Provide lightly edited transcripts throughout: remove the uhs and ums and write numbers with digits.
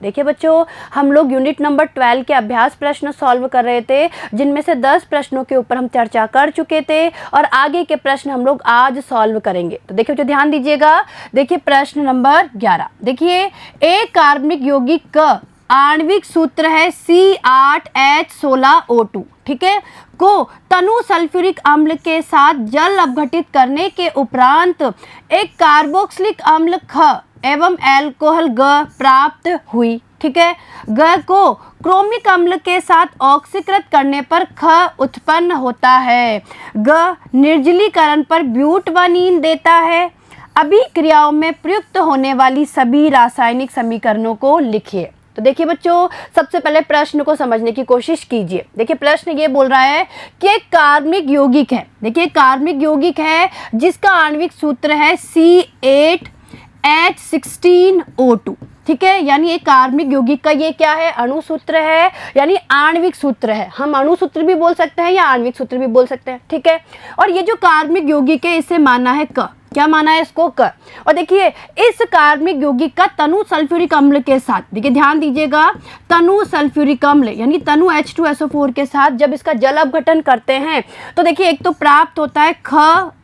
देखिए बच्चों, हम लोग यूनिट नंबर 12 के अभ्यास प्रश्न सॉल्व कर रहे थे, जिनमें से 10 प्रश्नों के ऊपर हम चर्चा कर चुके थे और आगे के प्रश्न हम लोग आज सॉल्व करेंगे। तो देखिए बच्चों, ध्यान दीजिएगा। देखिए प्रश्न नंबर 11। देखिए, एक कार्बनिक यौगिक का आणविक सूत्र है C8H16O2, ठीक है, को तनु सल्फ्यूरिक अम्ल के साथ जल अपघटित करने के उपरांत एक कार्बोक्सिलिक अम्ल ख एवं एल्कोहल ग प्राप्त हुई, ठीक है। ग को क्रोमिक अम्ल के साथ ऑक्सीकृत करने पर ख उत्पन्न होता है। ग निर्जलीकरण पर ब्यूटवानीन देता है। अभिक्रियाओं में प्रयुक्त होने वाली सभी रासायनिक समीकरणों को लिखिए। तो देखिए बच्चों, सबसे पहले प्रश्न को समझने की कोशिश कीजिए। देखिए प्रश्न ये बोल रहा है कि एक कार्बनिक यौगिक है, देखिए कार्बनिक यौगिक है जिसका आणविक सूत्र है C8H16O2, ठीक है। यानी एक कार्बनिक यौगिक का ये क्या है, अणु सूत्र है, यानी आणविक सूत्र है। हम अणु सूत्र भी बोल सकते हैं या आणविक सूत्र भी बोल सकते हैं, ठीक है। और ये जो कार्बनिक यौगिक है इसे माना है क, क्या माना है इसको, क। और देखिए इस कार्बनिक यौगिक का तनु सल्फ्यूरिक अम्ल के साथ, देखिए ध्यान दीजिएगा, तनु सल्फ्यूरिक अम्ल यानी तनु H2SO4 के साथ जब इसका जल अपघटन करते हैं तो देखिए एक तो प्राप्त होता है ख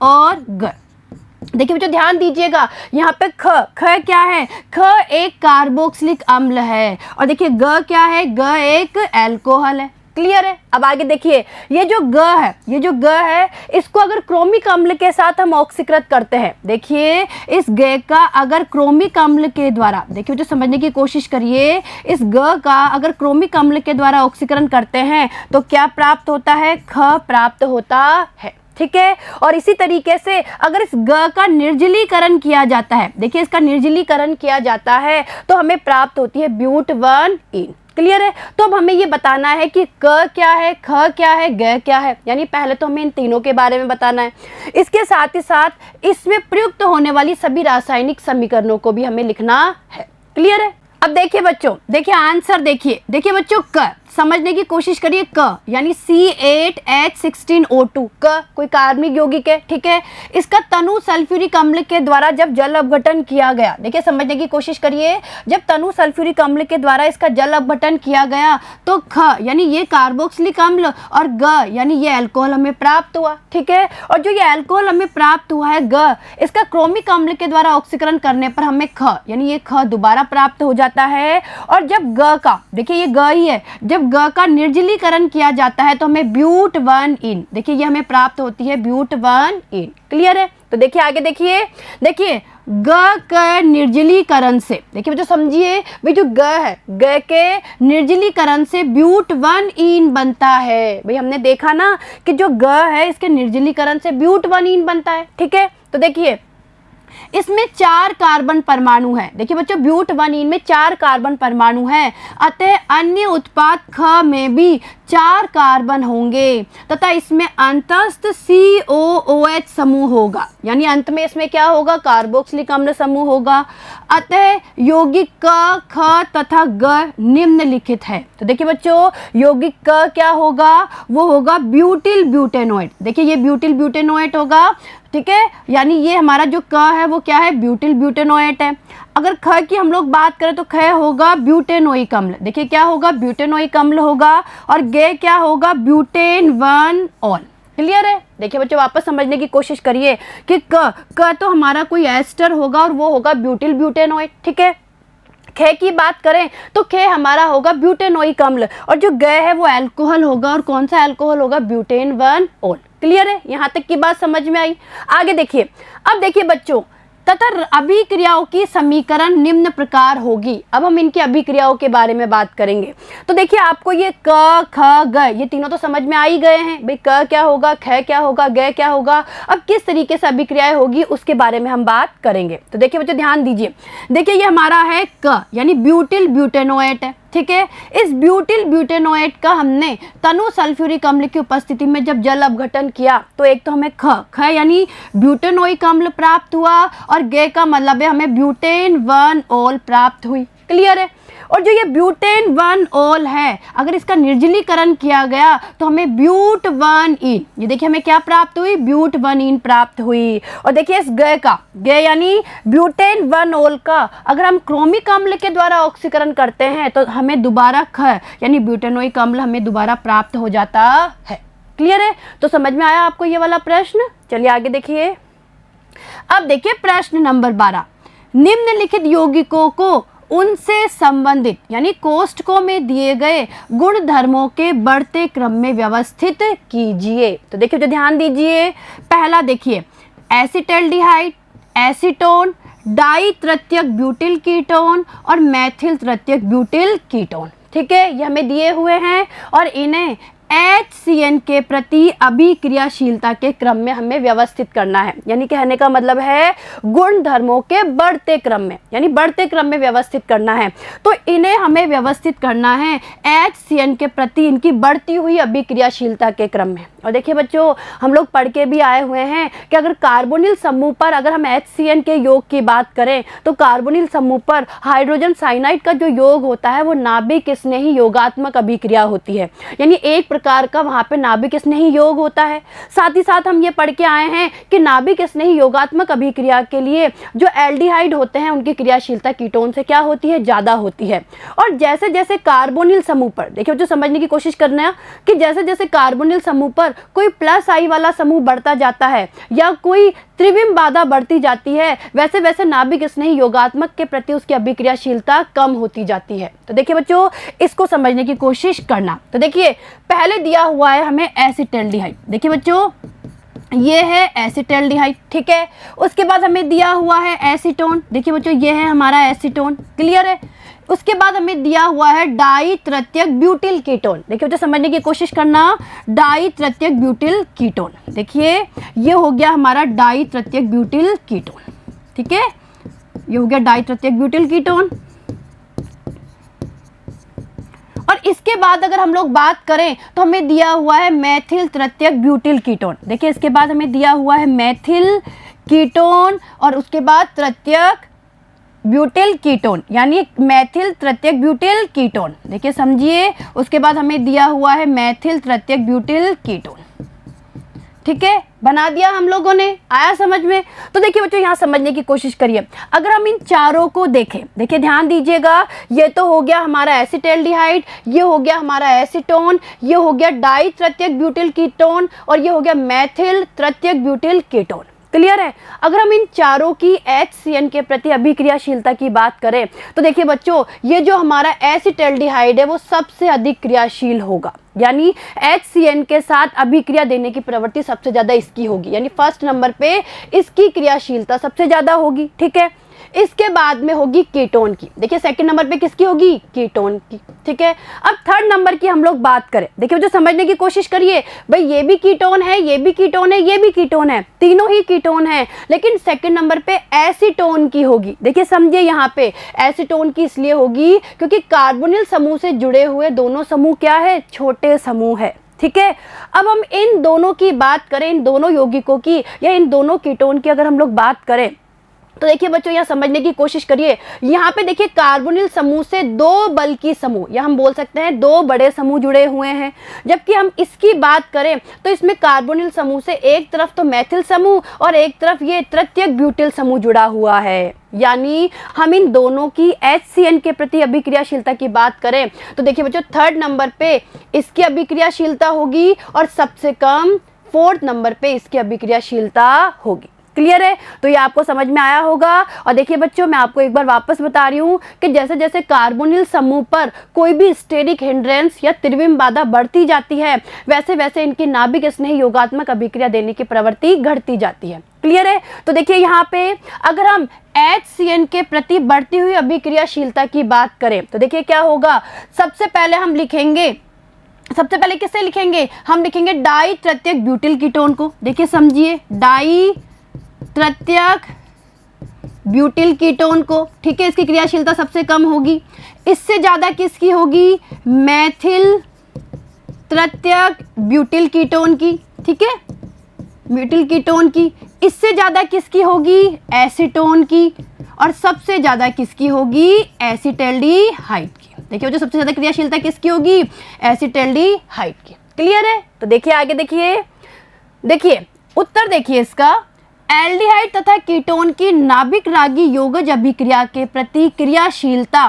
और ग। देखिए बच्चों ध्यान दीजिएगा, यहाँ पे ख क्या है, ख एक कार्बोक्सिलिक अम्ल है और देखिए ग क्या है, ग एक एल्कोहल है। क्लियर है। अब आगे देखिए, ये जो ग है इसको अगर क्रोमिक अम्ल के साथ हम ऑक्सीकृत करते हैं, देखिए इस ग का अगर क्रोमिक अम्ल के द्वारा, देखिए जो समझने की कोशिश करिए, इस ग का अगर क्रोमिक अम्ल के द्वारा ऑक्सीकरण करते हैं तो क्या प्राप्त होता है, ख प्राप्त होता है, ठीक है। और इसी तरीके से अगर इस ग का निर्जलीकरण किया जाता है, देखिए इसका निर्जलीकरण किया जाता है तो हमें प्राप्त होती है ब्यूटवानीन। क्लियर है। तो अब हमें ये बताना है कि क क्या है, ख क्या है, ग क्या है, यानी पहले तो हमें इन तीनों के बारे में बताना है। इसके साथ ही साथ इसमें प्रयुक्त होने वाली सभी रासायनिक समीकरणों को भी हमें लिखना है। क्लियर है। अब देखिए बच्चों, देखिए आंसर देखिए बच्चों, क समझने की कोशिश करिए, क यानी C8H16O2, क कोई कार्बनिक यौगिक है, ठीक है। इसका तनु सल्फ्यूरिक अम्ल के द्वारा जब जल अपघटन किया गया, देखिए समझने की कोशिश करिए, जब तनु सल्फ्यूरिक अम्ल के द्वारा इसका जल अपघटन किया गया तो ख यानी ये कार्बोक्सिलिक अम्ल और ग यानी ये एल्कोहल हमें प्राप्त हुआ, ठीक है। और जो ये एल्कोहल हमें प्राप्त हुआ है ग, इसका क्रोमिक अम्ल के द्वारा ऑक्सीकरण करने पर हमें ख यानी ये ख दोबारा प्राप्त हो जाता है। और जब ग का, देखिए ये ग ही है, जब ग का निर्जलीकरण किया जाता है तो हमें ब्यूटवानीन, देखिए ये हमें प्राप्त होती है ब्यूटवानीन। क्लियर है। तो देखिए आगे देखिए ग के निर्जलीकरण से, देखिए बच्चों समझिए, भाई जो ग है, ग के निर्जलीकरण से ब्यूटवानीन बनता है। भाई हमने देखा ना कि जो ग है इसके निर्जलीकरण से ब्यूटवानीन बनता है, ठीक है। तो देखिए इसमें 4 कार्बन परमाणु है, देखिए बच्चों ब्यूटवानीन में 4 कार्बन परमाणु हैं, अतः अन्य उत्पाद ख में भी 4 कार्बन होंगे तथा इसमें अंतस्थ COOH समूह होगा, यानी अंत में इसमें क्या होगा, कार्बोक्सिलिक अम्ल समूह होगा। अतः यौगिक क, ख तथा ग निम्नलिखित है। तो देखिए बच्चों यौगिक क क्या होगा, वो होगा ब्यूटिल ब्यूटेनोएट, देखिए ये ब्यूटिल ब्यूटेनोएट होगा, ठीक है। यानी ये हमारा जो क है वो क्या है, ब्यूटिल ब्यूटेनोएट है। अगर ख की हम लोग बात करें तो ख होगा ब्यूटेनोइक अम्ल, देखिए क्या होगा, ब्यूटेनोइक अम्ल होगा। और ग क्या होगा, ब्यूटेन 1 ऑल। क्लियर है। देखिए बच्चों वापस समझने की कोशिश करिए कि क तो हमारा कोई एस्टर होगा और वो होगा ब्यूटिल ब्यूटेनोइट, ठीक है। ख की बात करें तो ख हमारा होगा ब्यूटेनोइक अम्ल और जो ग है वो एल्कोहल होगा, और कौन सा एल्कोहल होगा, ब्यूटेन 1 ऑल। क्लियर है। यहाँ तक की बात समझ में आई। आगे देखिए, अब देखिए बच्चों, तथा अभिक्रियाओं की समीकरण निम्न प्रकार होगी। अब हम इनकी अभिक्रियाओं के बारे में बात करेंगे। तो देखिए आपको ये क, ख, ग ये तीनों तो समझ में आ ही गए हैं, भाई क क्या होगा, ख क्या होगा, ग क्या होगा। अब किस तरीके से अभिक्रियाएं होगी उसके बारे में हम बात करेंगे। तो देखिए बच्चों ध्यान दीजिए, देखिए ये हमारा है क यानी ब्यूटिल ब्यूटेनोएट है, ठीक है। इस ब्यूटिल ब्यूटेनोएट का हमने तनु सल्फ्यूरिक अम्ल की उपस्थिति में जब जल अपघटन किया तो एक तो हमें ख यानी ब्यूटेनोइक अम्ल प्राप्त हुआ और ग का मतलब है हमें ब्यूटेन 1 ऑल प्राप्त हुई। क्लियर है। और जो ये ब्यूटेन 1 ऑल है, अगर इसका निर्जलीकरण किया गया तो हमें ब्यूट 1 इन, ये देखिए हमें क्या प्राप्त हुई, ब्यूट 1 इन प्राप्त हुई। और देखिए इस ग का, ग यानी ब्यूटेन 1 ऑल का अगर हम क्रोमिक अम्ल के द्वारा ऑक्सीकरण करते हैं तो हमें दोबारा ख यानी ब्यूटेनोइक अम्ल हमें दोबारा प्राप्त हो जाता है। क्लियर है, तो समझ में आया आपको ये वाला प्रश्न। चलिए आगे देखिए। अब देखिए प्रश्न नंबर 12, निम्नलिखित यौगिकों को उनसे संबंधित यानी कोष्ठकों में दिए गए गुण धर्मों के बढ़ते क्रम में व्यवस्थित कीजिए। तो देखिए जो ध्यान दीजिए, पहला देखिए एसिटल्डिहाइड, एसीटोन, डाई तृतीयक ब्यूटिल कीटोन और मैथिल तृतीयक ब्यूटिल कीटोन। ठीक है, ये हमें दिए हुए हैं और इन्हें HCN के प्रति अभिक्रियाशीलता के क्रम में हमें व्यवस्थित करना है। यानी कहने का मतलब है गुण धर्मों के बढ़ते क्रम में, यानी बढ़ते क्रम में व्यवस्थित करना है। तो इन्हें हमें व्यवस्थित करना है HCN के प्रति इनकी बढ़ती हुई अभिक्रियाशीलता के क्रम में। और देखिए बच्चों, हम लोग पढ़ के भी आए हुए हैं कि अगर कार्बोनिल समूह पर अगर हम HCN के योग की बात करें तो कार्बोनिल समूह पर हाइड्रोजन साइनाइड का जो योग होता है वो नाभिक स्नेही योगात्मक अभिक्रिया होती है, यानी एक प्रकार का वहाँ पे नाभिक स्नेही योग होता है। साथ ही साथ हम ये पढ़ के आए हैं कि नाभिक स्नेही योगात्मक अभिक्रिया के लिए जो एल्डिहाइड होते हैं उनकी क्रियाशीलता कीटोन से क्या होती है, ज़्यादा होती है। और जैसे जैसे कार्बोनिल समूह पर, देखिए जो समझने की कोशिश करना है कि जैसे जैसे कार्बोनिल समूह पर कोई प्लस आई वाला समूह बढ़ता जाता है या कोई त्रिविम बाधा बढ़ती जाती है, वैसे वैसे नाभिक स्नेही योगात्मक के प्रति उसकी अभिक्रियाशीलता कम होती जाती है। तो देखिए बच्चों, इसको समझने की कोशिश करना। तो देखिए पहले दिया हुआ है हमें एसिटल्डिहाइड, देखिए बच्चों ये है एसिटल्डिहाइड। ठीक है, उसके बाद हमें दिया हुआ है एसीटोन, देखिए बच्चों ये है हमारा एसीटोन। क्लियर है, उसके बाद हमें दिया हुआ है डाई तृतीयक ब्यूटिल कीटोन। देखिए बच्चों समझने की कोशिश करना, डाई तृतीयक ब्यूटिल कीटोन, देखिए ये हो गया हमारा डाई तृतीयक ब्यूटिल कीटोन। ठीक है, ये हो गया डाई तृतीयक ब्यूटिल कीटोन। और इसके बाद अगर हम लोग बात करें तो हमें दिया हुआ है मैथिल तृतीयक ब्यूटिल कीटोन। देखिए इसके बाद हमें दिया हुआ है मैथिल कीटोन और उसके बाद तृतीयक ब्यूटिल कीटोन यानी मैथिल तृतीयक ब्यूटिल कीटोन। देखिए समझिए, उसके बाद हमें दिया हुआ है मैथिल तृतीयक ब्यूटिल कीटोन। ठीक है, बना दिया हम लोगों ने, आया समझ में। तो देखिए बच्चों यहाँ समझने की कोशिश करिए, अगर हम इन चारों को देखें, देखिए ध्यान दीजिएगा, ये तो हो गया हमारा एसिटल्डिहाइड, ये हो गया हमारा एसीटोन, ये हो गया डाई तृतीयक ब्यूटिल कीटोन और ये हो गया मैथिल तृतीयक ब्यूटिल कीटोन। क्लियर है, अगर हम इन चारों की HCN के प्रति अभिक्रियाशीलता की बात करें तो देखिए बच्चों, ये जो हमारा एसिटल्डिहाइड है वो सबसे अधिक क्रियाशील होगा, यानी HCN के साथ अभिक्रिया देने की प्रवृत्ति सबसे ज़्यादा इसकी होगी, यानी फर्स्ट नंबर पे इसकी क्रियाशीलता सबसे ज़्यादा होगी। ठीक है, इसके बाद में होगी कीटोन की, देखिए सेकंड नंबर पे किसकी होगी, कीटोन की। ठीक है, अब थर्ड नंबर की हम लोग बात करें, देखिए जो समझने की कोशिश करिए, भाई ये भी कीटोन है, ये भी कीटोन है, ये भी कीटोन है, तीनों ही कीटोन है, लेकिन सेकंड नंबर पे एसीटोन की होगी। देखिए समझिए, यहाँ पे एसीटोन की इसलिए होगी क्योंकि कार्बोनिल समूह से जुड़े हुए दोनों समूह क्या है, छोटे समूह है। ठीक है, अब हम इन दोनों की बात करें, इन दोनों यौगिकों की या इन दोनों कीटोन की अगर हम लोग बात करें तो देखिए बच्चों यहाँ समझने की कोशिश करिए, यहाँ पे देखिए कार्बोनिल समूह से दो बल्कि समूह या हम बोल सकते हैं दो बड़े समूह जुड़े हुए हैं, जबकि हम इसकी बात करें तो इसमें कार्बोनिल समूह से एक तरफ तो मैथिल समूह और एक तरफ ये तृतीयक ब्यूटिल समूह जुड़ा हुआ है। यानी हम इन दोनों की HCN के प्रति अभिक्रियाशीलता की बात करें तो देखिए बच्चों थर्ड नंबर पे इसकी अभिक्रियाशीलता होगी और सबसे कम फोर्थ नंबर पे इसकी अभिक्रियाशीलता होगी। क्लियर है, तो ये आपको समझ में आया होगा। और देखिए बच्चों, मैं आपको एक बार वापस बता रही हूँ कि जैसे जैसे कार्बोनिल समूह पर कोई भी स्टेरिक हिंड्रेंस या त्रिविम बाधा बढ़ती जाती है, वैसे वैसे इनकी नाभिक स्नेही योगात्मक अभिक्रिया देने की प्रवृत्ति घटती जाती है। क्लियर है, तो देखिए यहाँ पे अगर हम HCN के प्रति बढ़ती हुई अभिक्रियाशीलता की बात करें तो देखिए क्या होगा, सबसे पहले हम लिखेंगे, सबसे पहले किससे लिखेंगे, हम लिखेंगे डाई तृतीयक ब्यूटिल कीटोन को। देखिए समझिए, डाई तृतीयक ब्यूटिल कीटोन को। ठीक है, इसकी क्रियाशीलता सबसे कम होगी, इससे ज़्यादा किसकी होगी, मैथिल तृतीयक ब्यूटिल कीटोन की। ठीक है, ब्यूटिल कीटोन की, इससे ज़्यादा किसकी होगी? एसीटोन की। और सबसे ज़्यादा किसकी होगी? एसिटल्डिहाइड की। देखिए जो सबसे ज़्यादा क्रियाशीलता किसकी होगी? एसिटल्डिहाइड की। क्लियर है? तो देखिए आगे देखिए उत्तर देखिए इसका, एल्डिहाइड तथा कीटोन की नाभिक रागी योगज अभिक्रिया के प्रति क्रियाशीलता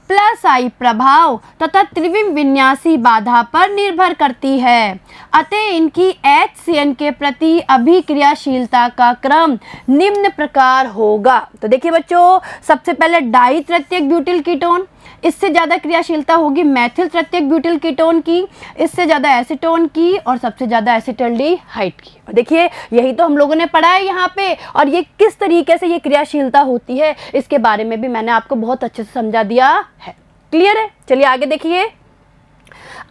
प्लस आई प्रभाव तथा त्रिविम विन्यासी बाधा पर निर्भर करती है। अतः इनकी HCN के प्रति अभिक्रियाशीलता का क्रम निम्न प्रकार होगा। तो देखिए बच्चों, सबसे पहले डाई तृतीयक ब्यूटिल कीटोन, इससे ज़्यादा क्रियाशीलता होगी मैथिल तृतीयक ब्यूटिल कीटोन की, इससे ज़्यादा एसीटोन की और सबसे ज़्यादा एसिटल्डिहाइड की। और देखिए यही तो हम लोगों ने पढ़ा है यहाँ पे, और ये किस तरीके से ये क्रियाशीलता होती है इसके बारे में भी मैंने आपको बहुत अच्छे से समझा दिया है। क्लियर है? चलिए आगे देखिए।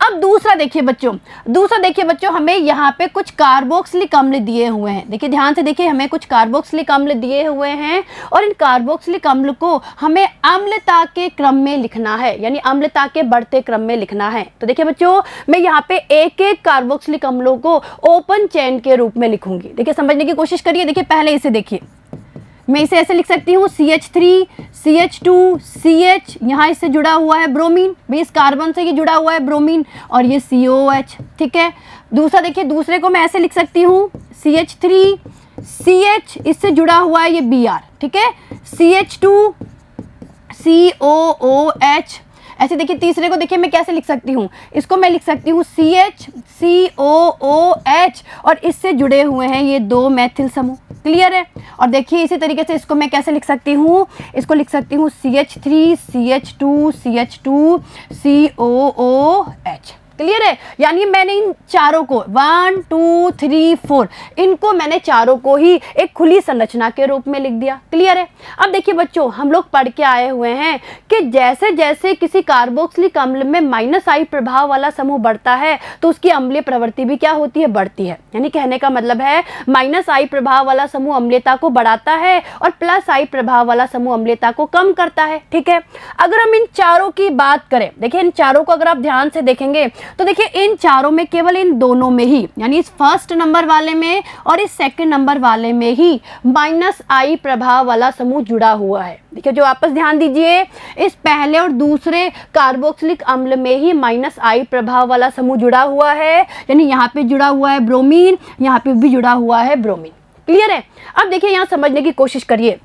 अब दूसरा देखिए बच्चों, हमें यहाँ पे कुछ कार्बोक्सिलिक अम्ल दिए हुए हैं। देखिए ध्यान से देखिए, हमें कुछ कार्बोक्सिलिक अम्ल दिए हुए हैं और इन कार्बोक्सिलिक अम्ल को हमें अम्लता के क्रम में लिखना है, यानी अम्लता के बढ़ते क्रम में लिखना है। तो देखिए बच्चों, मैं यहाँ पे एक एक कार्बोक्सिलिक अम्लों को ओपन चेन के रूप में लिखूंगी। देखिए समझने की कोशिश करिए। देखिए पहले इसे देखिए, मैं इसे ऐसे लिख सकती हूँ CH3 CH2 CH, यहाँ इससे जुड़ा हुआ है ब्रोमीन, भाई इस कार्बन से ये जुड़ा हुआ है ब्रोमीन, और ये COH। ठीक है, दूसरा देखिए, दूसरे को मैं ऐसे लिख सकती हूँ CH3 CH, इससे जुड़ा हुआ है ये Br। ठीक है, CH2 COOH। ऐसे देखिए तीसरे को देखिए मैं कैसे लिख सकती हूँ, इसको मैं लिख सकती हूँ CH COOH, और इससे जुड़े हुए हैं ये दो मैथिल समूह। क्लियर है? और देखिए इसी तरीके से इसको मैं कैसे लिख सकती हूँ, इसको लिख सकती हूँ CH3 CH2 CH2 COOH। Clear है? यानी मैंने इन चारों को 1 2 3 4 इनको मैंने चारों को ही एक खुली संरचना के रूप में लिख दिया। क्लियर है? अब देखिए बच्चों, हम लोग पढ़ के आए हुए हैं कि जैसे जैसे किसी कार्बोक्सिलिक अम्ल में -I प्रभाव वाला समूह बढ़ता है तो उसकी अम्लीय प्रवृत्ति भी क्या होती है? बढ़ती है। यानी कहने का मतलब है -I प्रभाव वाला समूह अम्लीयता को बढ़ाता है और +I प्रभाव वाला समूह अम्लीयता को कम करता है। ठीक है, अगर हम इन चारों की बात करें, देखिए इन चारों को अगर आप ध्यान से देखेंगे तो देखिए इन चारों में केवल इन दोनों में ही, यानी इस फर्स्ट नंबर वाले में और इस सेकंड नंबर वाले में ही -I प्रभाव वाला समूह जुड़ा हुआ है। देखिए जो वापस ध्यान दीजिए, इस पहले और दूसरे कार्बोक्सिलिक अम्ल में ही -I प्रभाव वाला समूह जुड़ा हुआ है, यानी यहाँ पे जुड़ा हुआ है ब्रोमीन, यहाँ पे भी जुड़ा हुआ है ब्रोमीन। क्लियर है? अब देखिए यहाँ समझने की कोशिश करिए,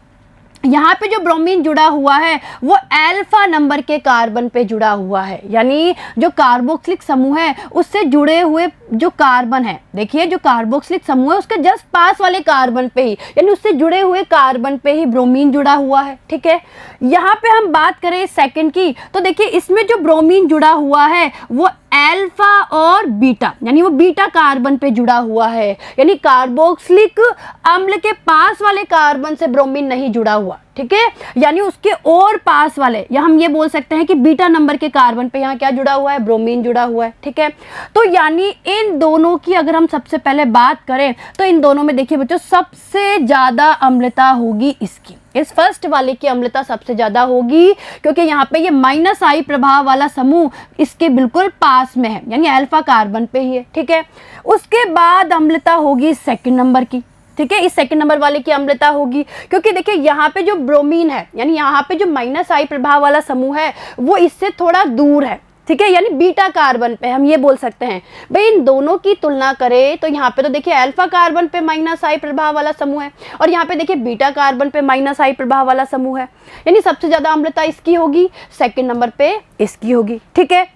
यहाँ पे जो ब्रोमीन जुड़ा हुआ है वो अल्फा नंबर के कार्बन पे जुड़ा हुआ है, यानी जो कार्बोक्सिलिक समूह है उससे जुड़े हुए जो कार्बन है, देखिए जो कार्बोक्सिलिक समूह है उसके जस्ट पास वाले कार्बन पे ही, यानी उससे जुड़े हुए कार्बन पे ही ब्रोमीन जुड़ा हुआ है। ठीक है, यहाँ पे हम बात करें सेकंड की, तो देखिए इसमें जो ब्रोमीन जुड़ा हुआ है वो अल्फा और बीटा, यानी वो बीटा कार्बन पे जुड़ा हुआ है, यानी कार्बोक्सिलिक अम्ल के पास वाले कार्बन से ब्रोमीन नहीं जुड़ा हुआ। ठीक है, यानी उसके और पास वाले, या हम ये बोल सकते हैं कि बीटा नंबर के कार्बन पे यहाँ क्या जुड़ा हुआ है? ब्रोमीन जुड़ा हुआ है। ठीक है, तो यानी इन दोनों की अगर हम सबसे पहले बात करें तो इन दोनों में देखिए बच्चों सबसे ज़्यादा अम्लता होगी इसकी, इस फर्स्ट वाले की अम्लता सबसे ज़्यादा होगी, क्योंकि यहाँ पे ये -I प्रभाव वाला समूह इसके बिल्कुल पास में है, यानी अल्फा कार्बन पे ही है। ठीक है, उसके बाद अम्लता होगी सेकंड नंबर की। ठीक है, इस सेकंड नंबर वाले की अम्लता होगी, क्योंकि देखिए यहाँ पे जो ब्रोमीन है, यानी यहाँ पे जो -I प्रभाव वाला समूह है वो इससे थोड़ा दूर है। ठीक है, यानी बीटा कार्बन पे हम ये बोल सकते हैं। भाई इन दोनों की तुलना करें तो यहाँ पे तो देखिए अल्फा कार्बन पे -I प्रभाव वाला समूह है, और यहाँ पे देखिए बीटा कार्बन पे -I प्रभाव वाला समूह है, यानी सबसे ज़्यादा अम्लता इसकी होगी, सेकंड नंबर पे इसकी होगी। ठीक है,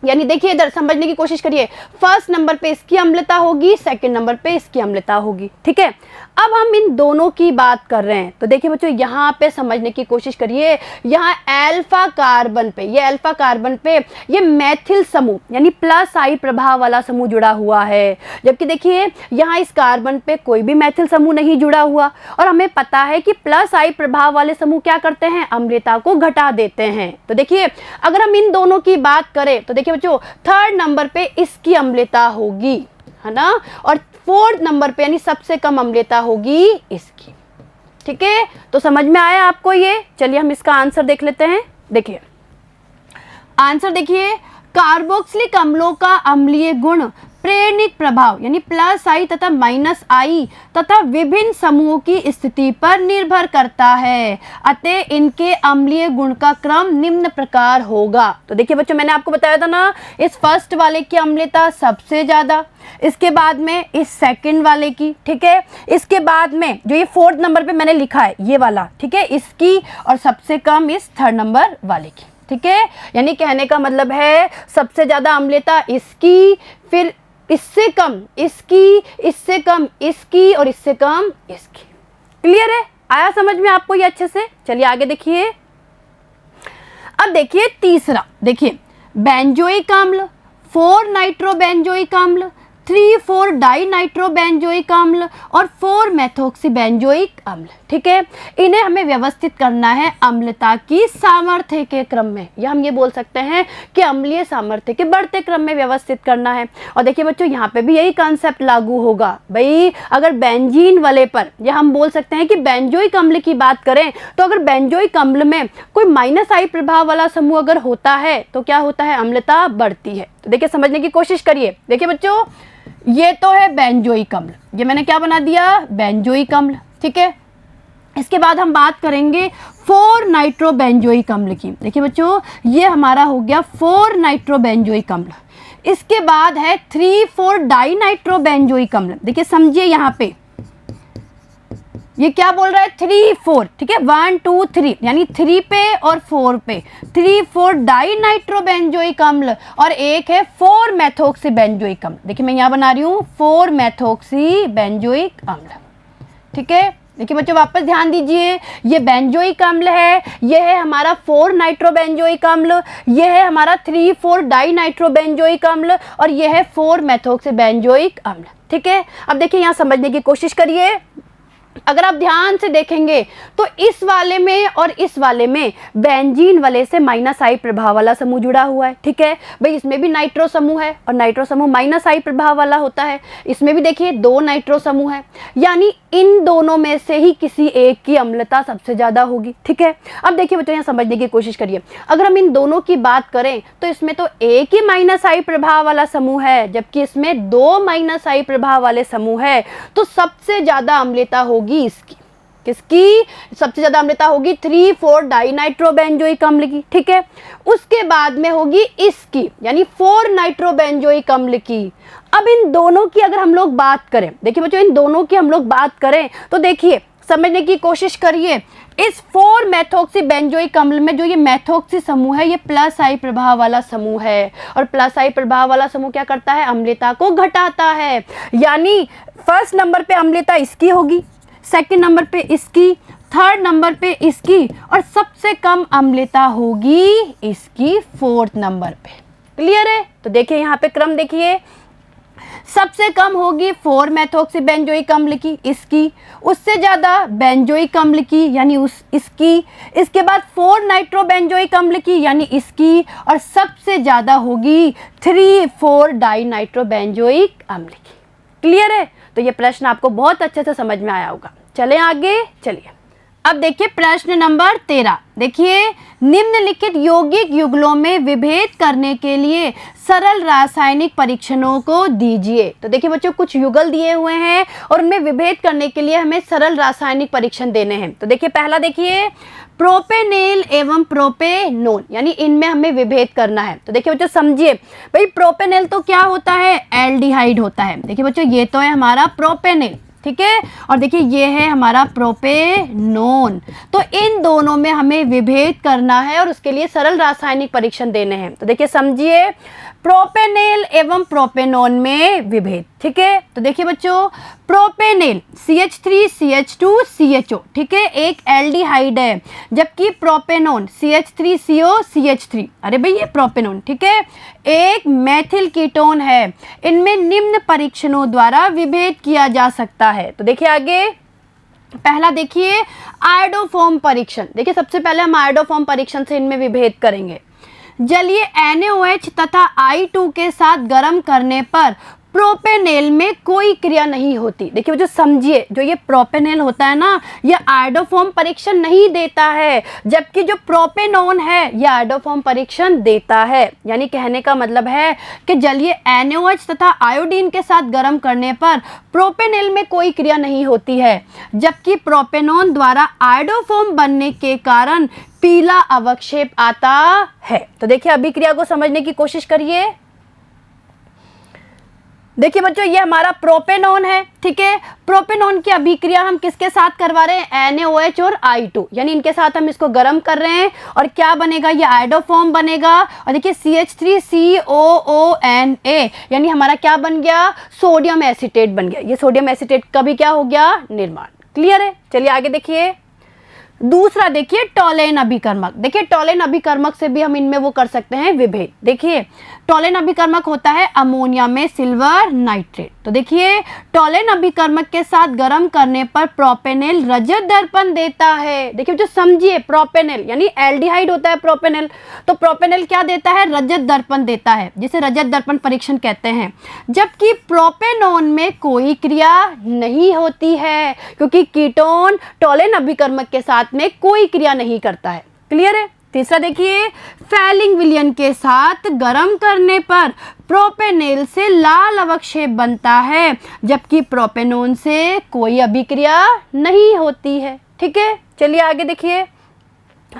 यानी देखिए इधर समझने की कोशिश करिए, फर्स्ट नंबर पे इसकी अम्लता होगी, सेकंड नंबर पे इसकी अम्लता होगी। ठीक है, अब हम इन दोनों की बात कर रहे हैं तो देखिए बच्चों यहाँ पे समझने की कोशिश करिए, यहाँ अल्फा कार्बन पे, ये अल्फा कार्बन पे ये मैथिल समूह यानी +I प्रभाव वाला समूह जुड़ा हुआ है, जबकि देखिए यहाँ इस कार्बन पे कोई भी मैथिल समूह नहीं जुड़ा हुआ, और हमें पता है कि +I प्रभाव वाले समूह क्या करते हैं? अम्लता को घटा देते हैं। तो देखिए अगर हम इन दोनों की बात करें तो देखिए बच्चों थर्ड नंबर पे इसकी अम्लता होगी, है ना, और फोर्थ नंबर पे यानी सबसे कम अम्लता होगी इसकी। ठीक है, तो समझ में आया आपको ये? चलिए हम इसका आंसर देख लेते हैं। देखिए आंसर देखिए, कार्बोक्सिलिक अम्लों का अम्लीय गुण प्रेरणिक प्रभाव यानी प्लस आई तथा माइनस आई तथा विभिन्न समूहों की स्थिति पर निर्भर करता है, अतः इनके अम्लीय गुण का क्रम निम्न प्रकार होगा। तो देखिए बच्चों, मैंने आपको बताया था ना, इस फर्स्ट वाले की अम्लता सबसे ज्यादा, इसके बाद में इस सेकंड वाले की, ठीक है, इसके बाद में जो ये फोर्थ नंबर पे मैंने लिखा है ये वाला, ठीक है, इसकी, और सबसे कम इस थर्ड नंबर वाले की, ठीक है। यानी कहने का मतलब है सबसे ज्यादा अम्लता इसकी, फिर इससे कम इसकी, इससे कम इसकी और इससे कम इसकी। क्लियर है? आया समझ में आपको ये अच्छे से? चलिए आगे देखिए। अब देखिए तीसरा, देखिए बेंजोइक अम्ल, 4 नाइट्रोबेंजोइक अम्ल, 3,4 डाई नाइट्रोबेंजोइक अम्ल और 4 मेथोक्सीबेंजोइक अम्ल, ठीक है। इन्हें हमें व्यवस्थित करना है अम्लता की सामर्थ्य के क्रम में, या हम ये बोल सकते हैं कि अम्लीय सामर्थ्य के बढ़ते क्रम में व्यवस्थित करना है। और देखिए बच्चों, यहाँ पे भी यही कंसेप्ट लागू होगा भाई। अगर बेंजीन वाले पर, या हम बोल सकते हैं कि बेंजोइक अम्ल की बात करें, तो अगर बेंजोइक अम्ल में कोई माइनस आई प्रभाव वाला समूह अगर होता है तो क्या होता है? अम्लता बढ़ती है। तो देखिए समझने की कोशिश करिए। देखिए बच्चों, ये तो है बेंजोइक अम्ल, ये मैंने क्या बना दिया? बेंजोइक अम्ल, ठीक है। इसके बाद हम बात करेंगे 4 नाइट्रोबेंजोइक अम्ल की। देखिए बच्चों, ये हमारा हो गया 4 नाइट्रोबेंजोइक अम्ल। इसके बाद है 3,4 डाई नाइट्रोबेंजोइक अम्ल। देखिए समझिए, यहाँ पे ये क्या बोल रहा है? 3,4, ठीक है, 1 2 3 यानी 3 पे और 4 पे 3,4 डाई नाइट्रोबेंजोइक अम्ल और एक है 4 मेथोक्सीबेंजोइक अम्ल। देखिए मैं यहाँ बना रही हूँ 4 मेथोक्सीबेंजोइक अम्ल, ठीक है। देखिए बच्चों, वापस ध्यान दीजिए, ये बेंजोइक अम्ल है, ये है हमारा 4 नाइट्रोबेंजोइक अम्ल, ये है हमारा 3,4 डाई नाइट्रोबेंजोइक अम्ल और ये है 4 मेथोक्सीबेंजोइक अम्ल, ठीक है। अब देखिए यहाँ समझने की कोशिश करिए। अगर आप ध्यान से देखेंगे तो इस वाले में और इस वाले में बेंजीन वाले से माइनस आई प्रभाव वाला समूह जुड़ा हुआ है, ठीक है भाई। इसमें भी नाइट्रो समूह है और नाइट्रो समूह माइनस आई प्रभाव वाला होता है। इसमें भी देखिए 2 नाइट्रो समूह है, यानी इन दोनों में से ही किसी एक की अम्लता सबसे ज्यादा होगी, ठीक है। अब देखिए बच्चों, यहाँ समझने की कोशिश करिए। अगर हम इन दोनों की बात करें तो इसमें तो एक ही माइनस आई प्रभाव वाला समूह है, जबकि इसमें 2 माइनस आई प्रभाव वाले समूह है। तो सबसे ज्यादा अम्लता होगी इसकी। किसकी सबसे ज्यादा अम्लता होगी? 3,4 डाई नाइट्रोबेंजोइक अम्ल की, ठीक है। उसके बाद में होगी इसकी, यानी 4 नाइट्रोबेंजोइक अम्ल की। अब इन दोनों की अगर हम लोग बात करें, देखिए बच्चों, इन दोनों की हम लोग बात करें तो देखिए समझने की कोशिश करिए। इस 4 मेथोक्सीबेंजोइक अम्ल में जो ये मेथोक्सी समूह है, ये प्लस आई प्रभाव वाला समूह है और प्लस आई प्रभाव वाला समूह क्या करता है? अम्लता को घटाता है। यानी फर्स्ट नंबर पे अम्लता इसकी होगी, सेकंड नंबर पे इसकी, थर्ड नंबर पे इसकी और सबसे कम अम्लता होगी इसकी 4th नंबर पे। क्लियर है? तो देखिए यहाँ पे क्रम देखिए, सबसे कम होगी 4 मेथोक्सीबेंजोइक अम्ल की, इसकी, उससे ज्यादा बेंजोइक अम्ल की यानी इसकी, इसके बाद 4 नाइट्रोबेंजोइक अम्ल की यानी इसकी, और सबसे ज्यादा होगी 3,4 डाई नाइट्रोबेंजोइक अम्ल की। क्लियर है? तो ये प्रश्न आपको बहुत अच्छे से समझ में आया होगा। चलें आगे, चलिए अब देखिए प्रश्न नंबर 13। देखिए, निम्नलिखित यौगिक युगलों में विभेद करने के लिए सरल रासायनिक परीक्षणों को दीजिए। तो देखिए बच्चों, कुछ युगल दिए हुए हैं और उनमें विभेद करने के लिए हमें सरल रासायनिक परीक्षण देने हैं। तो देखिए पहला देखिए, प्रोपेनेल एवं प्रोपेनोन, यानी इनमें हमें विभेद करना है। तो देखिए बच्चों समझिए, भाई प्रोपेनेल तो क्या होता है? एल्डिहाइड होता है। देखिए बच्चों, ये तो है हमारा प्रोपेनेल, ठीक है, और देखिए ये है हमारा प्रोपेनोन। तो इन दोनों में हमें विभेद करना है और उसके लिए सरल रासायनिक परीक्षण देने हैं। तो देखिए समझिए, प्रोपेनेल एवं प्रोपेनोन में विभेद, ठीक है। तो देखिए बच्चों, प्रोपेनेल CH3CH2CHO, ठीक है, एक एल्डिहाइड है, जबकि प्रोपेनोन CH3CO CH3, अरे भाई ये प्रोपेनोन, ठीक है, एक मेथिल कीटोन है। इनमें निम्न परीक्षणों द्वारा विभेद किया जा सकता है। तो देखिए आगे, पहला देखिए आयोडोफॉर्म परीक्षण। देखिए सबसे पहले हम आयोडोफॉर्म परीक्षण से इनमें विभेद करेंगे। जलीय NaOH तथा I2 के साथ गर्म करने पर प्रोपेनेल में कोई क्रिया नहीं होती। देखिए जो समझिए, जो ये प्रोपेनेल होता है ना, ये आयोडोफॉर्म परीक्षण नहीं देता है, जबकि जो प्रोपेनॉन है ये आयोडोफॉर्म परीक्षण देता है। यानी कहने का मतलब है कि जलीय NaOH तथा आयोडीन के साथ गर्म करने पर प्रोपेनेल में कोई क्रिया नहीं होती है, जबकि प्रोपेनॉन द्वारा आयोडोफॉर्म बनने के कारण पीला अवक्षेप आता है। तो देखिए अभिक्रिया को समझने की कोशिश करिए। देखिए बच्चों, ये हमारा प्रोपेनॉन है, ठीक है। प्रोपेनॉन की अभिक्रिया हम किसके साथ करवा रहे हैं? NaOH और I2, यानी इनके साथ हम इसको गर्म कर रहे हैं और क्या बनेगा? ये आयोडोफॉर्म बनेगा। और देखिए CH3COONA, यानी हमारा क्या बन गया? सोडियम एसीटेट बन गया। ये सोडियम एसीटेट का भी क्या हो गया? निर्माण। क्लियर है? चलिए आगे देखिए। दूसरा देखिए टोलेन अभिकर्मक। देखिए टोलेन अभिकर्मक से भी हम इनमें वो कर सकते हैं विभेद। देखिए टोलेन अभिकर्मक होता है अमोनिया में सिल्वर नाइट्रेट। तो देखिए टोलेन अभिकर्मक के साथ गर्म करने पर प्रोपेनेल रजत दर्पण देता है। देखिए जो समझिए, प्रोपेनेल यानी एल्डिहाइड होता है प्रोपेनेल, तो प्रोपेनेल क्या देता है? रजत दर्पण देता है, जिसे रजत दर्पण परीक्षण कहते हैं। जबकि प्रोपेनॉन में कोई क्रिया नहीं होती है, क्योंकि कीटोन टोलेन अभिकर्मक के साथ में कोई क्रिया नहीं करता है। क्लियर है? तीसरा देखिए, फैलिंग विलयन के साथ गर्म करने पर प्रोपेनेल से लाल अवक्षेप बनता है, जबकि प्रोपेनॉन से कोई अभिक्रिया नहीं होती है। ठीक है, चलिए आगे देखिए।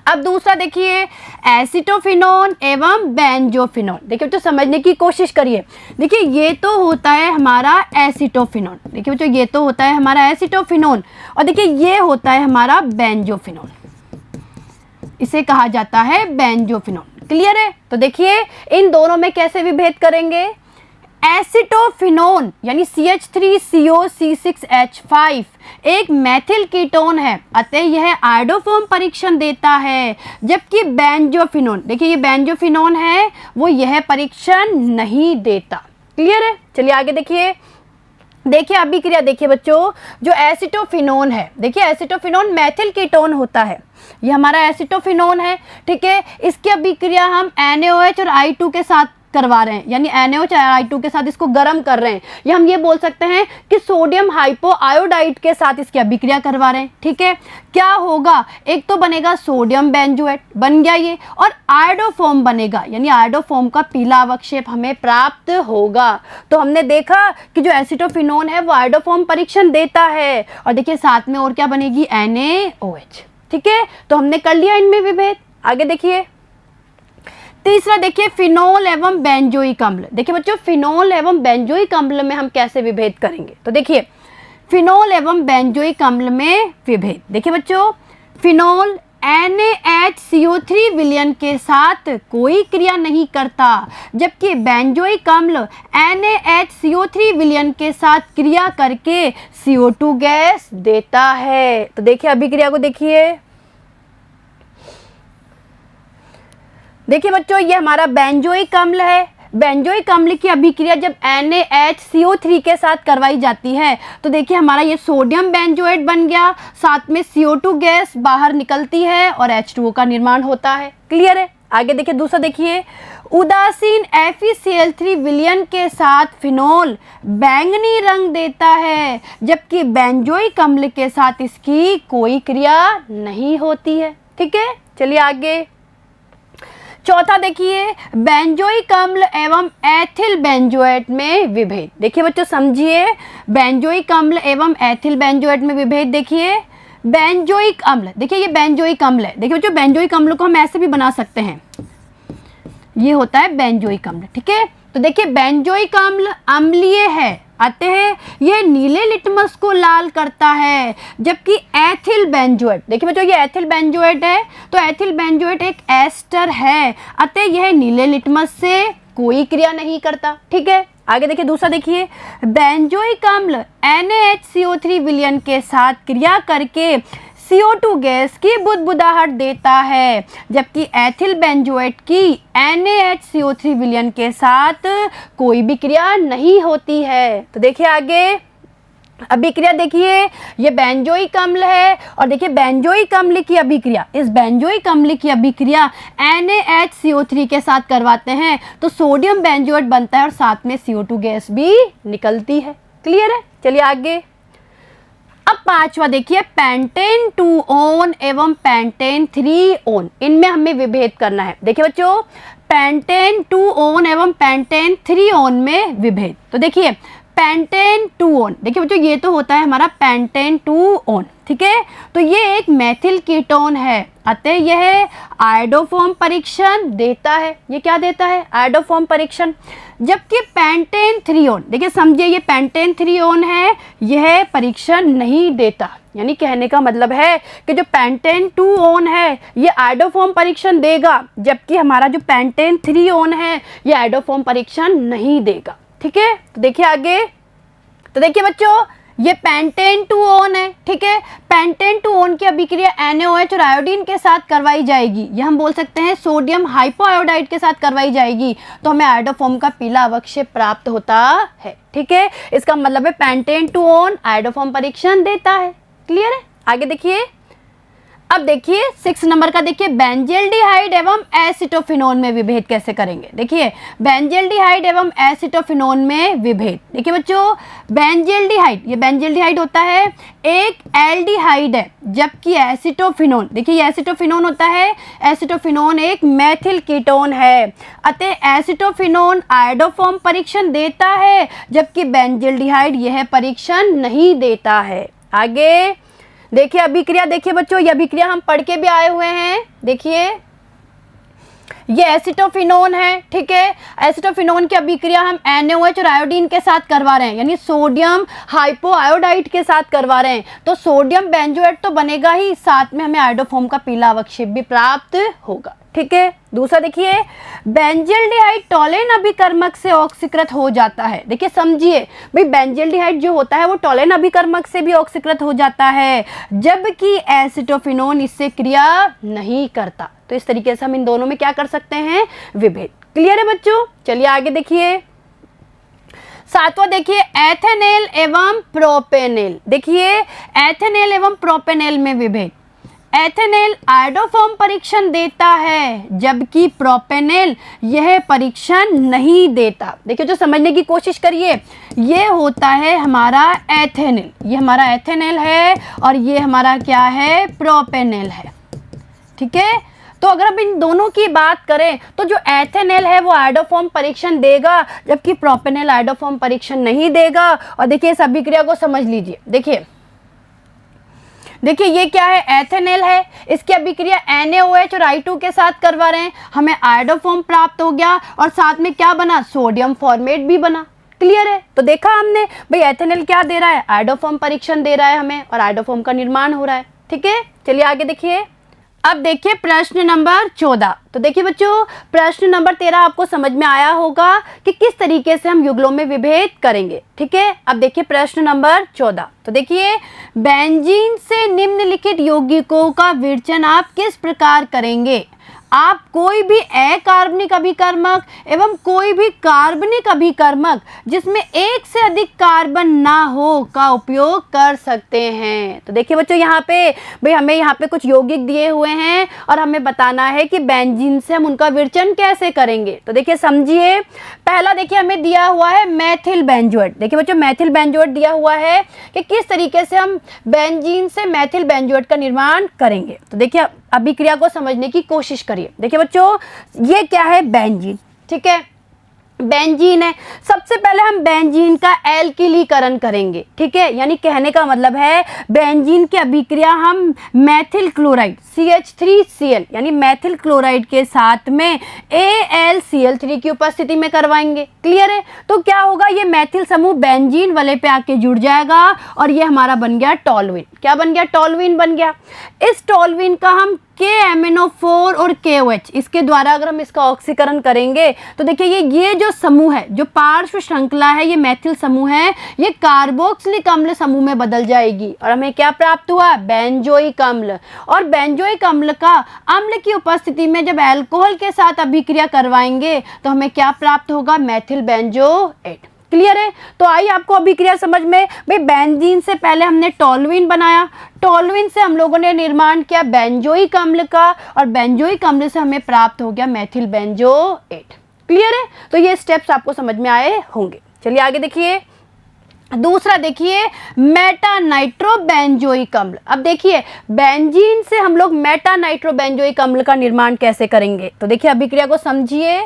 अब दूसरा देखिए, एसिटोफिनोन एवं बेंजोफिनोन। देखिए बच्चों समझने की कोशिश करिए। देखिए ये तो होता है हमारा एसिटोफिनोन, देखिए बच्चों ये तो होता है हमारा एसिटोफिनोन, और देखिए ये होता है हमारा बेंजोफिनोन, इसे कहा जाता है बेंजोफिनोन। क्लियर है? तो देखिए इन दोनों में कैसे विभेद करेंगे। एसिटोफिनोन यानी CH3COC6H5 एक मैथिल कीटोन है, अतः यह आयोडोफॉर्म परीक्षण देता है। जबकि बेंजोफिनोन, देखिए ये बेंजोफिनोन है, वो यह परीक्षण नहीं देता। क्लियर है? चलिए आगे देखिए। देखिए अभिक्रिया देखिए बच्चों, जो एसिटोफिनोन है, देखिए एसिटोफिनोन मैथिल कीटोन होता है, ये हमारा एसिटोफिनोन है। ठीक है, इसकी अभिक्रिया हम NaOH और I2 के साथ करवा रहे हैं, यानी NaOH और I2 के साथ इसको गर्म कर रहे हैं, या हम ये बोल सकते हैं कि सोडियम हाइपोआयोडाइड के साथ इसकी अभिक्रिया करवा रहे हैं। ठीक है, क्या होगा? एक तो बनेगा सोडियम बेंजोएट, बन गया ये, और आयोडोफॉर्म बनेगा, यानी आयोडोफॉर्म का पीला अवक्षेप हमें प्राप्त होगा। तो हमने देखा कि जो एसिटोफिनोन है वो आयोडोफॉर्म परीक्षण देता है, और देखिए साथ में और क्या बनेगी? NaOH। ठीक है, तो हमने कर लिया इनमें विभेद। आगे देखिए। तीसरा देखिए, फिनोल एवं बेंजोइक अम्ल। देखिए बच्चों फिनोल एवं बेंजोइक अम्ल में हम कैसे विभेद करेंगे। तो देखिए फिनोल एवं बेंजोइक अम्ल में विभेद। देखिए बच्चों, फिनोल NaHCO3 विलयन के साथ कोई क्रिया नहीं करता, जबकि बेंजोइक अम्ल NaHCO3 विलयन के साथ क्रिया करके CO2 गैस देता है। तो देखिए अभिक्रिया को देखिए। देखिए बच्चों ये हमारा बेंजोइक अम्ल है, बेंजोइक अम्ल की अभिक्रिया जब NaHCO3 के साथ करवाई जाती है तो देखिए हमारा ये सोडियम बेंजोएट बन गया, साथ में CO2 गैस बाहर निकलती है और H2O का निर्माण होता है। क्लियर है? आगे देखिए दूसरा देखिए, उदासीन FeCl3 विलयन के साथ फिनोल बैंगनी रंग देता है, जबकि बेंजोइक अम्ल के साथ इसकी कोई क्रिया नहीं होती है। ठीक है, चलिए आगे। चौथा देखिए, बेंजोइक अम्ल एवं एथिल बेंजोएट में विभेद। देखिए बच्चों समझिए, बेंजोइक अम्ल एवं एथिल बेंजोएट में विभेद। देखिए बेंजोइक अम्ल, देखिए ये बेंजोइक अम्ल है। देखिए बच्चों बेंजोइक अम्ल को हम ऐसे भी बना सकते हैं, ये होता है बेंजोइक अम्ल। ठीक है, तो देखिए बेंजोइक अम्ल अम्लीय है, अतः यह नीले लिटमस को लाल करता है, जबकि एथिल बेंजोएट, देखिए बच्चों ये एथिल बेंजोएट है, तो एथिल बेंजोएट एक एस्टर है, अतः यह नीले लिटमस से कोई क्रिया नहीं करता। ठीक है, आगे देखिए दूसरा देखिए, बेंजोइक अम्ल NaHCO3 विलयन के साथ क्रिया करके CO2 गैस की बुदबुदाहट देता है, जबकि एथिल बेंजोएट की NaHCO3 विलयन के साथ कोई भी क्रिया नहीं होती है। तो देखिए आगे, अभिक्रिया देखिए ये बेंजोइक अम्ल है और देखिए बेंजोइक अम्ल की अभिक्रिया, इस बेंजोइक अम्ल की अभिक्रिया NaHCO3 के साथ करवाते हैं तो सोडियम बेंजोएट बनता है और साथ में CO2 गैस भी निकलती है। क्लियर है? चलिए आगे। अब पांचवा देखिए पेंटेन 2 ओन एवं पेंटेन 3 ओन, इनमें हमें विभेद करना है। देखिए बच्चों पेंटेन 2 ओन एवं पेंटेन 3 ओन में विभेद, तो देखिए पेंटेन 2 ओन, देखिए बच्चों ये तो होता है हमारा पेंटेन 2 ओन, ठीक है, तो ये एक मेथिल कीटोन है, अतः यह आयोडोफॉर्म परीक्षण देता है। ये क्या देता है? आयोडोफॉर्म परीक्षण। जबकि पेंटेन 3 ओन, देखिए समझिए ये पेंटेन 3 ओन है, यह परीक्षण नहीं देता। यानी कहने का मतलब है कि जो पेंटेन 2 ओन है ये आयोडोफॉर्म परीक्षण देगा, जबकि हमारा जो पेंटेन 3 ओन है ये आयोडोफॉर्म परीक्षण नहीं देगा। ठीक है, तो देखिए आगे। तो देखिए बच्चों ये पेंटेन 2 ओन है, ठीक है, पेंटेन 2 ओन की अभिक्रिया NaOH और आयोडीन के साथ करवाई जाएगी, ये हम बोल सकते हैं सोडियम हाइपोआयोडाइड के साथ करवाई जाएगी, तो हमें आयोडोफॉर्म का पीला अवक्षेप प्राप्त होता है। ठीक है, इसका मतलब है पेंटेन 2 ओन आयोडोफॉर्म परीक्षण देता है। क्लियर है? आगे देखिए। अब देखिए 6 नंबर का देखिए बेंजल्डिहाइड एवं एसिटोफिनोन में विभेद कैसे करेंगे। देखिए बेंजल्डिहाइड एवं एसिटोफिनोन में विभेद, देखिए बच्चों बेंजल्डिहाइड, ये बेंजल्डिहाइड होता है एक एल्डिहाइड है, जबकि एसिटोफिनोन, देखिए ये एसिटोफिनोन होता है, एसिटोफिनोन एक मेथिल कीटोन है, अतः एसिटोफिनोन आयोडोफॉर्म परीक्षण देता है, जबकि बेंजल्डिहाइड यह परीक्षण नहीं देता है। आगे देखिए अभिक्रिया, देखिए बच्चों ये अभिक्रिया हम पढ़ के भी आए हुए हैं। देखिए ये एसिटोफिनोन है, ठीक है, एसिटोफिनोन की अभिक्रिया हम NaOH और आयोडीन के साथ करवा रहे हैं, यानी सोडियम हाइपोआयोडाइड के साथ करवा रहे हैं, तो सोडियम बेंजोएट तो बनेगा ही, साथ में हमें आयोडोफॉर्म का पीला अवक्षेप भी प्राप्त होगा। ठीक है, दूसरा देखिए बेंजल्डिहाइड टोलेन अभिकर्मक से ऑक्सीकृत हो जाता है। देखिए समझिए भाई बेंजल्डिहाइड जो होता है वो टोलेन अभिकर्मक से भी ऑक्सीकृत हो जाता है, जबकि एसिटोफिनोन इससे क्रिया नहीं करता। तो इस तरीके से हम इन दोनों में क्या कर सकते हैं? विभेद। क्लियर है बच्चों? चलिए आगे देखिए। 7वां देखिए एथेनेल एवं प्रोपेनेल, देखिए एथेनेल एवं प्रोपेनेल में विभेद। एथेनेल आयोडोफॉर्म परीक्षण देता है, जबकि प्रोपेनेल यह परीक्षण नहीं देता। देखिए जो समझने की कोशिश करिए, ये होता है हमारा एथेनेल, ये हमारा एथेनेल है और ये हमारा क्या है? प्रोपेनेल है। ठीक है, तो अगर हम इन दोनों की बात करें तो जो एथेनेल है वो आयोडोफॉर्म परीक्षण देगा, जबकि प्रोपेनेल आयोडोफॉर्म परीक्षण नहीं देगा। और देखिए इस अभिक्रिया को समझ लीजिए। देखिए ये क्या है? एथेनेल है, इसकी अभिक्रिया NaOH और I2 के साथ करवा रहे हैं, हमें आयोडोफॉर्म प्राप्त हो गया और साथ में क्या बना? सोडियम फॉर्मेट भी बना। क्लियर है? तो देखा हमने भाई एथेनेल क्या दे रहा है? आयोडोफॉर्म परीक्षण दे रहा है हमें और आयोडोफॉर्म का निर्माण हो रहा है। ठीक है, चलिए आगे देखिए। अब देखिए प्रश्न नंबर 14। तो देखिए बच्चों प्रश्न नंबर 13 आपको समझ में आया होगा कि किस तरीके से हम युगलों में विभेद करेंगे। ठीक है, अब देखिए प्रश्न नंबर 14। तो देखिए बेंजीन से निम्नलिखित यौगिकों का विरचन आप किस प्रकार करेंगे? आप कोई भी अकार्बनिक अभिकर्मक एवं कोई भी कार्बनिक अभिकर्मक जिसमें एक से अधिक कार्बन ना हो का उपयोग कर सकते हैं। तो देखिए बच्चों यहाँ पे भाई हमें यहाँ पे कुछ यौगिक दिए हुए हैं और हमें बताना है कि बेंजीन से हम उनका विरचन कैसे करेंगे। तो देखिए समझिए, पहला देखिए हमें दिया हुआ है मेथिल बेंजोएट। देखिए बच्चों मेथिल बेंजोएट दिया हुआ है कि किस तरीके से हम बेंजीन से मेथिल बेंजोएट का निर्माण करेंगे। तो देखिए अभिक्रिया को समझने की कोशिश करिए। देखिए बच्चों ये क्या है? बेंजीन। ठीक है, बेंजीन है, सबसे पहले हम बेंजीन का एल्किलीकरण करेंगे। ठीक है, यानी कहने का मतलब है बेंजीन की अभिक्रिया हम मेथिल क्लोराइड CH3Cl यानी मेथिल क्लोराइड के साथ में AlCl3 की उपस्थिति में करवाएंगे। क्लियर है? तो क्या होगा? ये मेथिल समूह बेंजीन वाले पे आके जुड़ जाएगा और ये हमारा बन गया टोलुइन। क्या बन गया? टोलुइन बन गया। इस टोलुइन का हम KMnO4 और KOH इसके द्वारा अगर हम इसका ऑक्सीकरण करेंगे तो देखिए ये जो समूह है, जो पार्श्व श्रृंखला है, ये मेथिल समूह है, ये कार्बोक्सिलिक अम्ल समूह में बदल जाएगी और हमें क्या प्राप्त हुआ? बेंजोइक अम्ल। और बेंजोइक अम्ल का अम्ल की उपस्थिति में जब अल्कोहल के साथ अभिक्रिया करवाएंगे तो हमें क्या प्राप्त होगा? Methyl benzoate. क्लियर है? तो आई आपको अभिक्रिया समझ में। भाई बेंजीन से पहले हमने टोलुइन बनाया, टोलुइन से हम लोगों ने निर्माण किया बेंजोइक अम्ल का, और बेंजोइक अम्ल से हमें प्राप्त हो गया मेथिल बेंजोएट। क्लियर है? तो ये स्टेप्स आपको समझ में आए होंगे। चलिए आगे देखिए, दूसरा देखिए मेटा नाइट्रो बेंजोइक अम्ल। अब देखिए बेंजीन से हम लोग मेटा नाइट्रो बेंजोइक अम्ल का निर्माण कैसे करेंगे, तो देखिए अभिक्रिया को समझिए।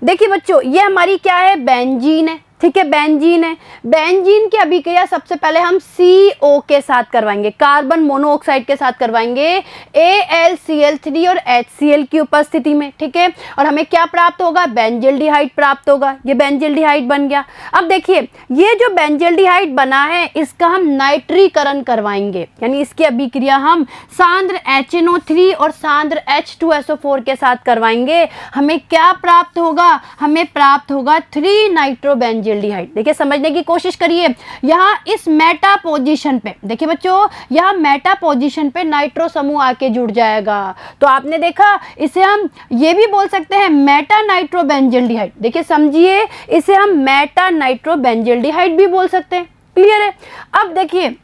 देखिए बच्चों, ये हमारी क्या है, बेंजीन है, ठीक है, बेंजीन है। बेंजीन की अभिक्रिया सबसे पहले हम CO के साथ करवाएंगे, कार्बन मोनोऑक्साइड के साथ करवाएंगे, AlCl3 और HCl की उपस्थिति में, ठीक है। और हमें क्या प्राप्त होगा, बेंजल्डिहाइड प्राप्त होगा। ये बेंजल्डिहाइड बन गया। अब देखिए ये जो बेंजल्डिहाइड बना है इसका हम नाइट्रीकरण करवाएंगे, यानी इसकी अभिक्रिया हम सांद्र HNO3 और सांद्र H2SO4 के साथ करवाएंगे। हमें क्या प्राप्त होगा, हमें प्राप्त होगा 3 नाइट्रोबेंजल्डिहाइड। देखिए समझने की कोशिश करिए, यहाँ इस मेटा पोजीशन पे देखिए बच्चों, यहाँ मेटा पोजीशन पे नाइट्रो समूह आके जुड़ जाएगा। तो आपने देखा इसे हम ये भी बोल सकते हैं मेटा नाइट्रोबेंजल्डिहाइड। देखिए समझिए, इसे हम मेटा नाइट्रोबेंजल्डिहाइड भी बोल सकते हैं। क्लियर है? अब देखिए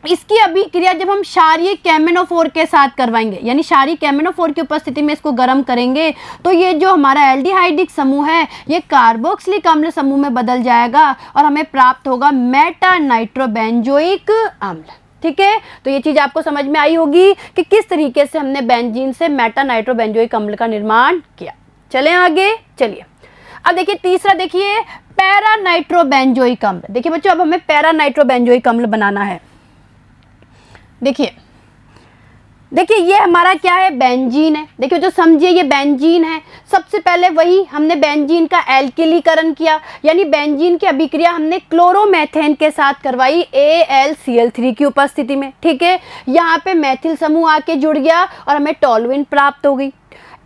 इसकी अभिक्रिया जब हम क्षारीय केमेनोफोर के साथ करवाएंगे, यानी क्षारीय केमेनोफोर की उपस्थिति में इसको गर्म करेंगे, तो ये जो हमारा एल्डिहाइडिक समूह है ये कार्बोक्सिलिक अम्ल समूह में बदल जाएगा और हमें प्राप्त होगा मेटा नाइट्रोबेंजोइक अम्ल। ठीक है, तो ये चीज आपको समझ में आई होगी कि किस तरीके से हमने बेंजीन से मेटा नाइट्रोबेंजोइक अम्ल का निर्माण किया। चलें आगे, चलिए अब देखिए तीसरा, देखिए पैरा नाइट्रोबेंजोइक अम्ल। देखिए बच्चों, अब हमें पैरा नाइट्रोबेंजोइक अम्ल बनाना है। देखिए ये हमारा क्या है, बेंजीन है। देखिए जो समझिए ये बेंजीन है। सबसे पहले वही हमने बेंजीन का एल्किलीकरण किया, यानी बेंजीन की अभिक्रिया हमने क्लोरोमेथेन के साथ करवाई AlCl3 की उपस्थिति में। ठीक है, यहाँ पे मेथिल समूह आके जुड़ गया और हमें टोलुइन प्राप्त हो गई।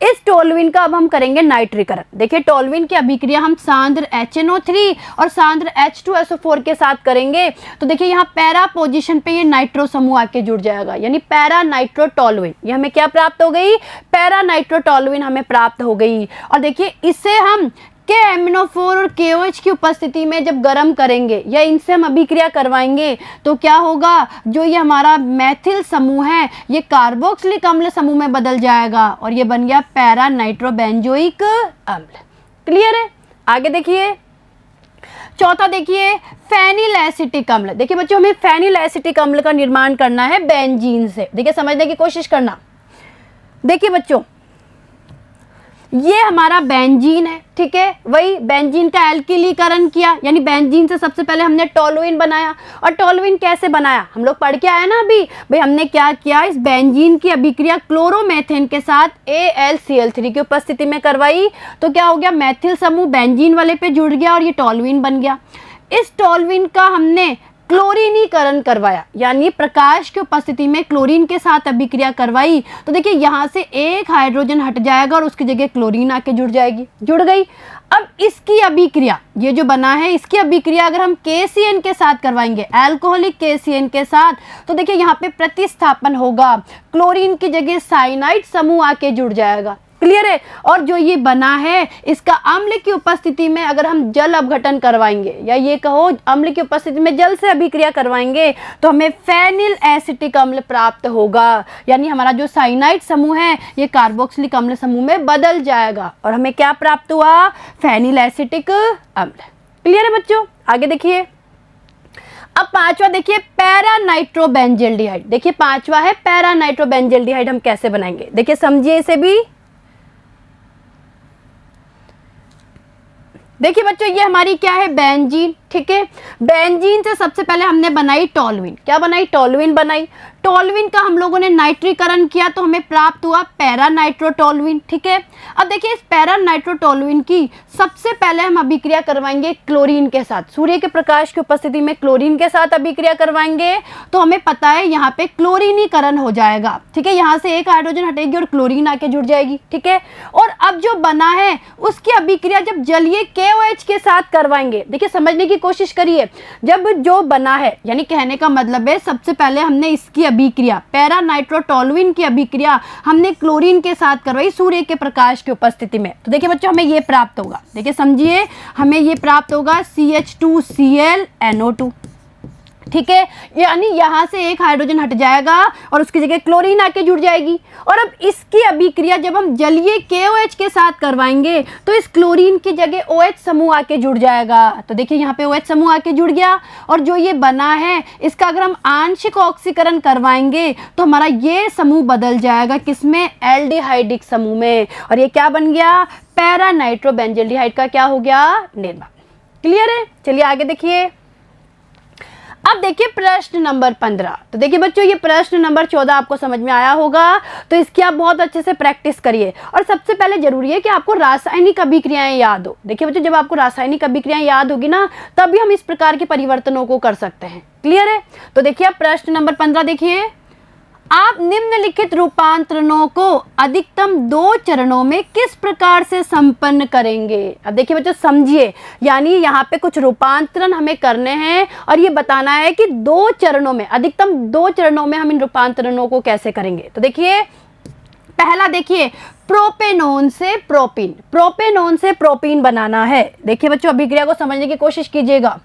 इस टोलुइन का अब हम करेंगे नाइट्रीकरण। देखिए टोलुइन की अभिक्रिया हम सांद्र HNO3 और सांद्र H2SO4 के साथ करेंगे। तो देखिए यहाँ पैरा पोजीशन पे ये नाइट्रो समूह आके जुड़ जाएगा, यानी पैरा नाइट्रोटोलुइन। ये हमें क्या प्राप्त हो गई, पैरा नाइट्रोटोलुइन हमें प्राप्त हो गई। और देखिए इसे हम KMnO4 और KOH की उपस्थिति में जब गर्म करेंगे या इनसे हम अभिक्रिया करवाएंगे तो क्या होगा, जो ये हमारा मेथिल समूह है ये कार्बोक्सिलिक अम्ल समूह में बदल जाएगा और ये बन गया पैरा नाइट्रोबेंजोइक अम्ल। क्लियर है? आगे देखिए चौथा, देखिए फेनिल एसिटिक अम्ल। देखिए बच्चों, हमें फेनिल एसिटिक अम्ल का निर्माण करना है बेंजीन से। देखिए समझने की कोशिश करना। देखिए बच्चों, ये हमारा बेंजीन है, ठीक है, वही बेंजीन का एल्किलीकरण किया, यानी बेंजीन से सबसे पहले हमने टोलुइन बनाया। और टोलुइन कैसे बनाया, हम लोग पढ़ के आए ना अभी। भाई हमने क्या किया, इस बेंजीन की अभिक्रिया क्लोरोमेथेन के साथ AlCl3 की उपस्थिति में करवाई। तो क्या हो गया, मेथिल समूह बेंजीन वाले पे जुड़ गया और ये टोलुइन बन गया। इस टोलुइन का हमने क्लोरीनीकरण करवाया, यानी प्रकाश की उपस्थिति में क्लोरीन के साथ अभिक्रिया करवाई। तो देखिए यहाँ से एक हाइड्रोजन हट जाएगा और उसकी जगह क्लोरीन आके जुड़ जाएगी, जुड़ गई। अब इसकी अभिक्रिया, ये जो बना है इसकी अभिक्रिया अगर हम KCN के साथ करवाएंगे, अल्कोहलिक KCN के साथ, तो देखिए यहाँ पे प्रतिस्थापन होगा, क्लोरीन की जगह साइनाइड समूह आके जुड़ जाएगा। क्लियर है? और जो ये बना है इसका अम्ल की उपस्थिति में अगर हम जल अपघटन करवाएंगे, या ये कहो अम्ल की उपस्थिति में जल से अभिक्रिया करवाएंगे, तो हमें फेनिल एसिटिक अम्ल प्राप्त होगा, यानी हमारा जो साइनाइड समूह है ये कार्बोक्सिलिक अम्ल समूह में बदल जाएगा और हमें क्या प्राप्त हुआ, फेनिल एसिटिक अम्ल। क्लियर है बच्चों? आगे देखिए अब पांचवा, देखिए पैरा नाइट्रोबेंजल्डिहाइड। देखिए पांचवा है पैरा नाइट्रोबेंजल्डिहाइड। हम कैसे बनाएंगे, देखिए समझिए इसे भी। देखिए बच्चों, ये हमारी क्या है, बेंजीन। ठीक है, बेंजीन से सबसे पहले हमने बनाई टोलुइन। क्या बनाई, टोलुइन बनाई। टोलुइन का हम लोगों ने नाइट्रीकरण किया तो हमें प्राप्त हुआ पैरा नाइट्रोटोलुइन। ठीक है, अब देखिए इस पैरा नाइट्रोटोलुइन की सबसे पहले हम अभिक्रिया करवाएंगे क्लोरीन के साथ। सूर्य के प्रकाश की उपस्थिति में क्लोरीन के साथ अभिक्रिया करवाएंगे तो हमें पता है यहाँ पे क्लोरीनीकरण हो जाएगा। ठीक है, यहाँ से एक हाइड्रोजन हटेगी और क्लोरीन आके जुड़ जाएगी। ठीक है, और अब जो बना है उसकी अभिक्रिया जब जलीय KOH के साथ करवाएंगे, देखिए समझने की कोशिश करिए, जब जो बना है यानी कहने का मतलब है सबसे पहले हमने इसकी अभिक्रिया पैरा नाइट्रोटोलुइन की अभिक्रिया हमने क्लोरीन के साथ करवाई सूर्य के प्रकाश की उपस्थिति में। तो देखिए बच्चों हमें ये प्राप्त होगा, देखिए समझिए, हमें ये प्राप्त होगा CH2Cl NO2, ठीक है, यानी यहाँ से एक हाइड्रोजन हट जाएगा और उसकी जगह क्लोरीन आके जुड़ जाएगी। और अब इसकी अभिक्रिया जब हम जलीय KOH के साथ करवाएंगे तो इस क्लोरीन की जगह OH समूह आके जुड़ जाएगा। तो देखिए यहाँ पे OH समूह आके जुड़ गया और जो ये बना है इसका अगर हम आंशिक ऑक्सीकरण करवाएंगे तो हमारा ये समूह बदल जाएगा किसमें, एल्डिहाइडिक समूह में, और ये क्या बन गया, पैरा नाइट्रोबेंजल्डिहाइड का क्या हो गया, निर्माण। क्लियर है? चलिए आगे देखिए। अब देखिए प्रश्न नंबर 15। तो देखिए बच्चों ये प्रश्न नंबर 14 आपको समझ में आया होगा, तो इसकी आप बहुत अच्छे से प्रैक्टिस करिए। और सबसे पहले जरूरी है कि आपको रासायनिक अभिक्रियाएं याद हो। देखिए बच्चों जब आपको रासायनिक अभिक्रियाएं याद होगी ना तभी हम इस प्रकार के परिवर्तनों को कर सकते हैं। क्लियर है? तो देखिए आप प्रश्न नंबर 15 देखिए, आप निम्नलिखित रूपांतरणों को अधिकतम 2 चरणों में किस प्रकार से संपन्न करेंगे। अब देखिए बच्चों समझिए, यानी यहाँ पे कुछ रूपांतरण हमें करने हैं और ये बताना है कि 2 चरणों में, अधिकतम 2 चरणों में हम इन रूपांतरणों को कैसे करेंगे। तो देखिए पहला देखिए प्रोपेनोन से प्रोपीन, प्रोपेनोन से प्रोपीन बनाना है। देखिए बच्चों अभिक्रिया को समझने की कोशिश कीजिएगा।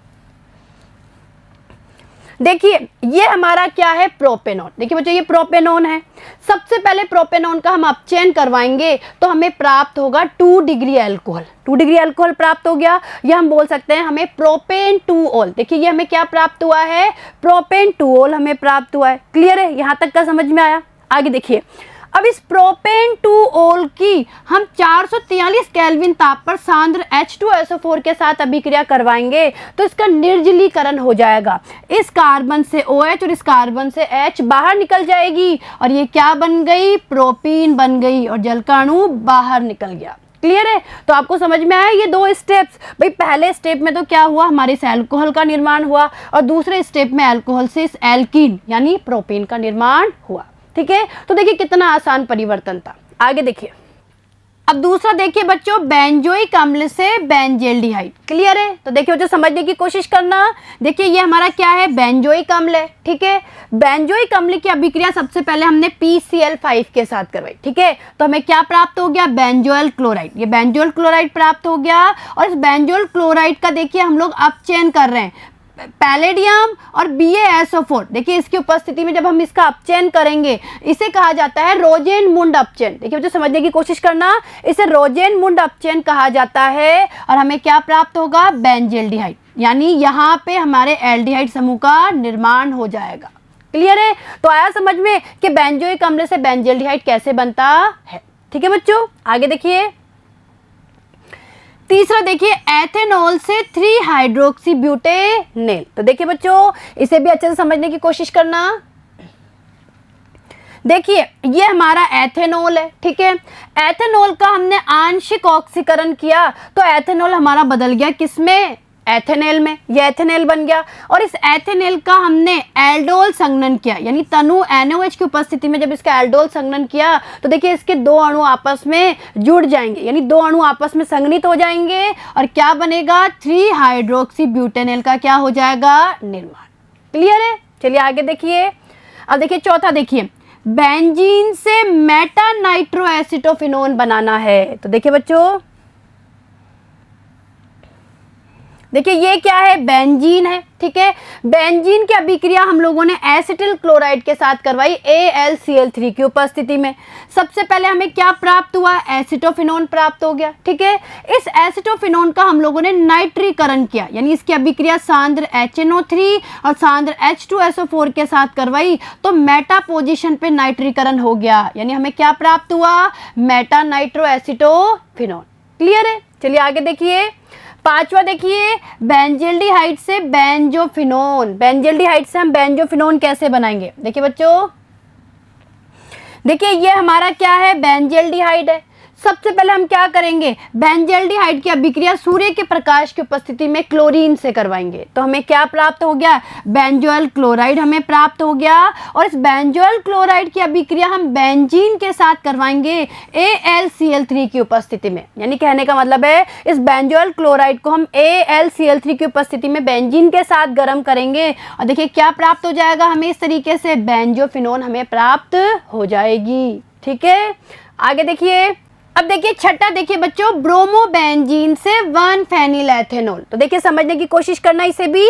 देखिए ये हमारा क्या है, प्रोपेनॉन। देखिए बच्चों ये प्रोपेनॉन है। सबसे पहले प्रोपेनॉन का हम अपचयन करवाएंगे तो हमें प्राप्त होगा 2 डिग्री अल्कोहल। 2 डिग्री अल्कोहल प्राप्त हो गया, या हम बोल सकते हैं हमें प्रोपेन 2-ओल। देखिए ये हमें क्या प्राप्त हुआ है, प्रोपेन 2-ओल हमें प्राप्त हुआ है। क्लियर है? यहाँ तक का समझ में आया? आगे देखिए, अब इस प्रोपेन 2-ओल की हम 443 केल्विन ताप पर सांद्र H2SO4 के साथ अभिक्रिया करवाएंगे तो इसका निर्जलीकरण हो जाएगा। इस कार्बन से OH और इस कार्बन से H बाहर निकल जाएगी और ये क्या बन गई, प्रोपीन बन गई और जल का अणु बाहर निकल गया। क्लियर है? तो आपको समझ में आया ये 2 स्टेप्स। भाई पहले स्टेप में तो क्या हुआ, हमारे इस एल्कोहल का निर्माण हुआ और दूसरे स्टेप में एल्कोहल से इस एल्कीन यानी प्रोपीन का निर्माण हुआ। ठीक है? तो देखिए कितना आसान परिवर्तन था। आगे देखिए, अब दूसरा देखिए बच्चों, बेंजोइक अम्ल से बेंजेल्डिहाइड। क्लियर है? तो देखिए बच्चों समझने की कोशिश करना। देखिए ये हमारा क्या है, बेंजोइक अम्ल है। ठीक है? बेंजोइक अम्ल की अभिक्रिया सबसे पहले हमने PCl5 के साथ करवाई। ठीक है? तो हमें क्या प्राप्त हो गया, बेंजोल क्लोराइड। ये बेंजोल क्लोराइड प्राप्त हो गया और इस बेंजोल क्लोराइड का देखिए हम लोग अपचयन कर रहे हैं, पैलेडियम और BaSO4। देखिए इसकी उपस्थिति में जब हम इसका अपचयन करेंगे इसे कहा जाता है रोजेनमुंड अपचयन। देखिए बच्चों समझने की कोशिश करना, इसे रोजेनमुंड अपचयन कहा जाता है और हमें क्या प्राप्त होगा, बेंजेल्डिहाइड, यानी यहाँ पे हमारे एल्डिहाइड समूह का निर्माण हो जाएगा। क्लियर है? तो आया समझ में कि बेंजोइक अम्ल से बेंजेल्डिहाइड कैसे बनता है। ठीक है बच्चों, आगे देखिए। तीसरा देखिए, एथेनॉल से 3 हाइड्रोक्सी ब्यूटेनेल। तो देखिए बच्चों इसे भी अच्छे से समझने की कोशिश करना। देखिए ये हमारा एथेनॉल है। ठीक है? एथेनॉल का हमने आंशिक ऑक्सीकरण किया तो एथेनॉल हमारा बदल गया किसमें, एथेनेल में। ये एथेनेल बन गया और इस एथेनेल का हमने एल्डोल संघनन किया, यानी तनु NOH की उपस्थिति में जब इसका एल्डोल संघनन किया तो देखिए इसके 2 अणु आपस में जुड़ जाएंगे, यानी 2 अणु आपस में संघनित हो जाएंगे और क्या बनेगा, 3 हाइड्रोक्सी ब्यूटेनेल का क्या हो जाएगा, निर्माण। क्लियर है? चलिए आगे देखिए। अब देखिए चौथा देखिए, बेंजीन से मेटा नाइट्रोएसिटोफिनोन बनाना है। तो देखिए बच्चों, देखिए ये क्या है, बेंजीन है। ठीक है? बेंजीन की अभिक्रिया हम लोगों ने एसिटिल क्लोराइड के साथ करवाई AlCl3 की उपस्थिति में। सबसे पहले हमें क्या प्राप्त हुआ, एसिटोफिनोन प्राप्त हो गया। ठीक है? इस एसिटोफिनोन का हम लोगों ने नाइट्रीकरण किया, यानी इसकी अभिक्रिया सांद्र HNO3 और सांद्र H2SO4 के साथ करवाई तो मेटा पोजीशन पे नाइट्रीकरण हो गया, यानी हमें क्या प्राप्त हुआ, मेटा नाइट्रोएसिटोफिनोन। क्लियर है? चलिए आगे देखिए। पांचवा देखिए, बेंजेल्डिहाइड से बेंजोफिनोन। बेंजेल्डिहाइड से हम बेंजोफिनोन कैसे बनाएंगे। देखिए बच्चों, देखिए ये हमारा क्या है, बेंजेल्डिहाइड है। सबसे पहले हम क्या करेंगे, बेंजल्डिहाइड की अभिक्रिया सूर्य के प्रकाश की उपस्थिति में क्लोरीन से करवाएंगे। तो हमें क्या प्राप्त हो गया, बेंजोइल क्लोराइड हमें प्राप्त हो गया। और इस बेंजोइल क्लोराइड की अभिक्रिया हम बेंजीन के साथ करवाएंगे AlCl3 की उपस्थिति में। यानी कहने का मतलब है इस बेंजोइल क्लोराइड को हम AlCl3 की उपस्थिति में बेंजीन के साथ गर्म करेंगे और देखिए क्या प्राप्त हो जाएगा हमें, इस तरीके से बेंजोफिनोन हमें प्राप्त हो जाएगी। ठीक है, आगे देखिए। अब देखिए छठा, देखिए बच्चों, ब्रोमोबेंजीन से 1 फेनिल एथेनॉल। तो देखिए समझने की कोशिश करना इसे भी।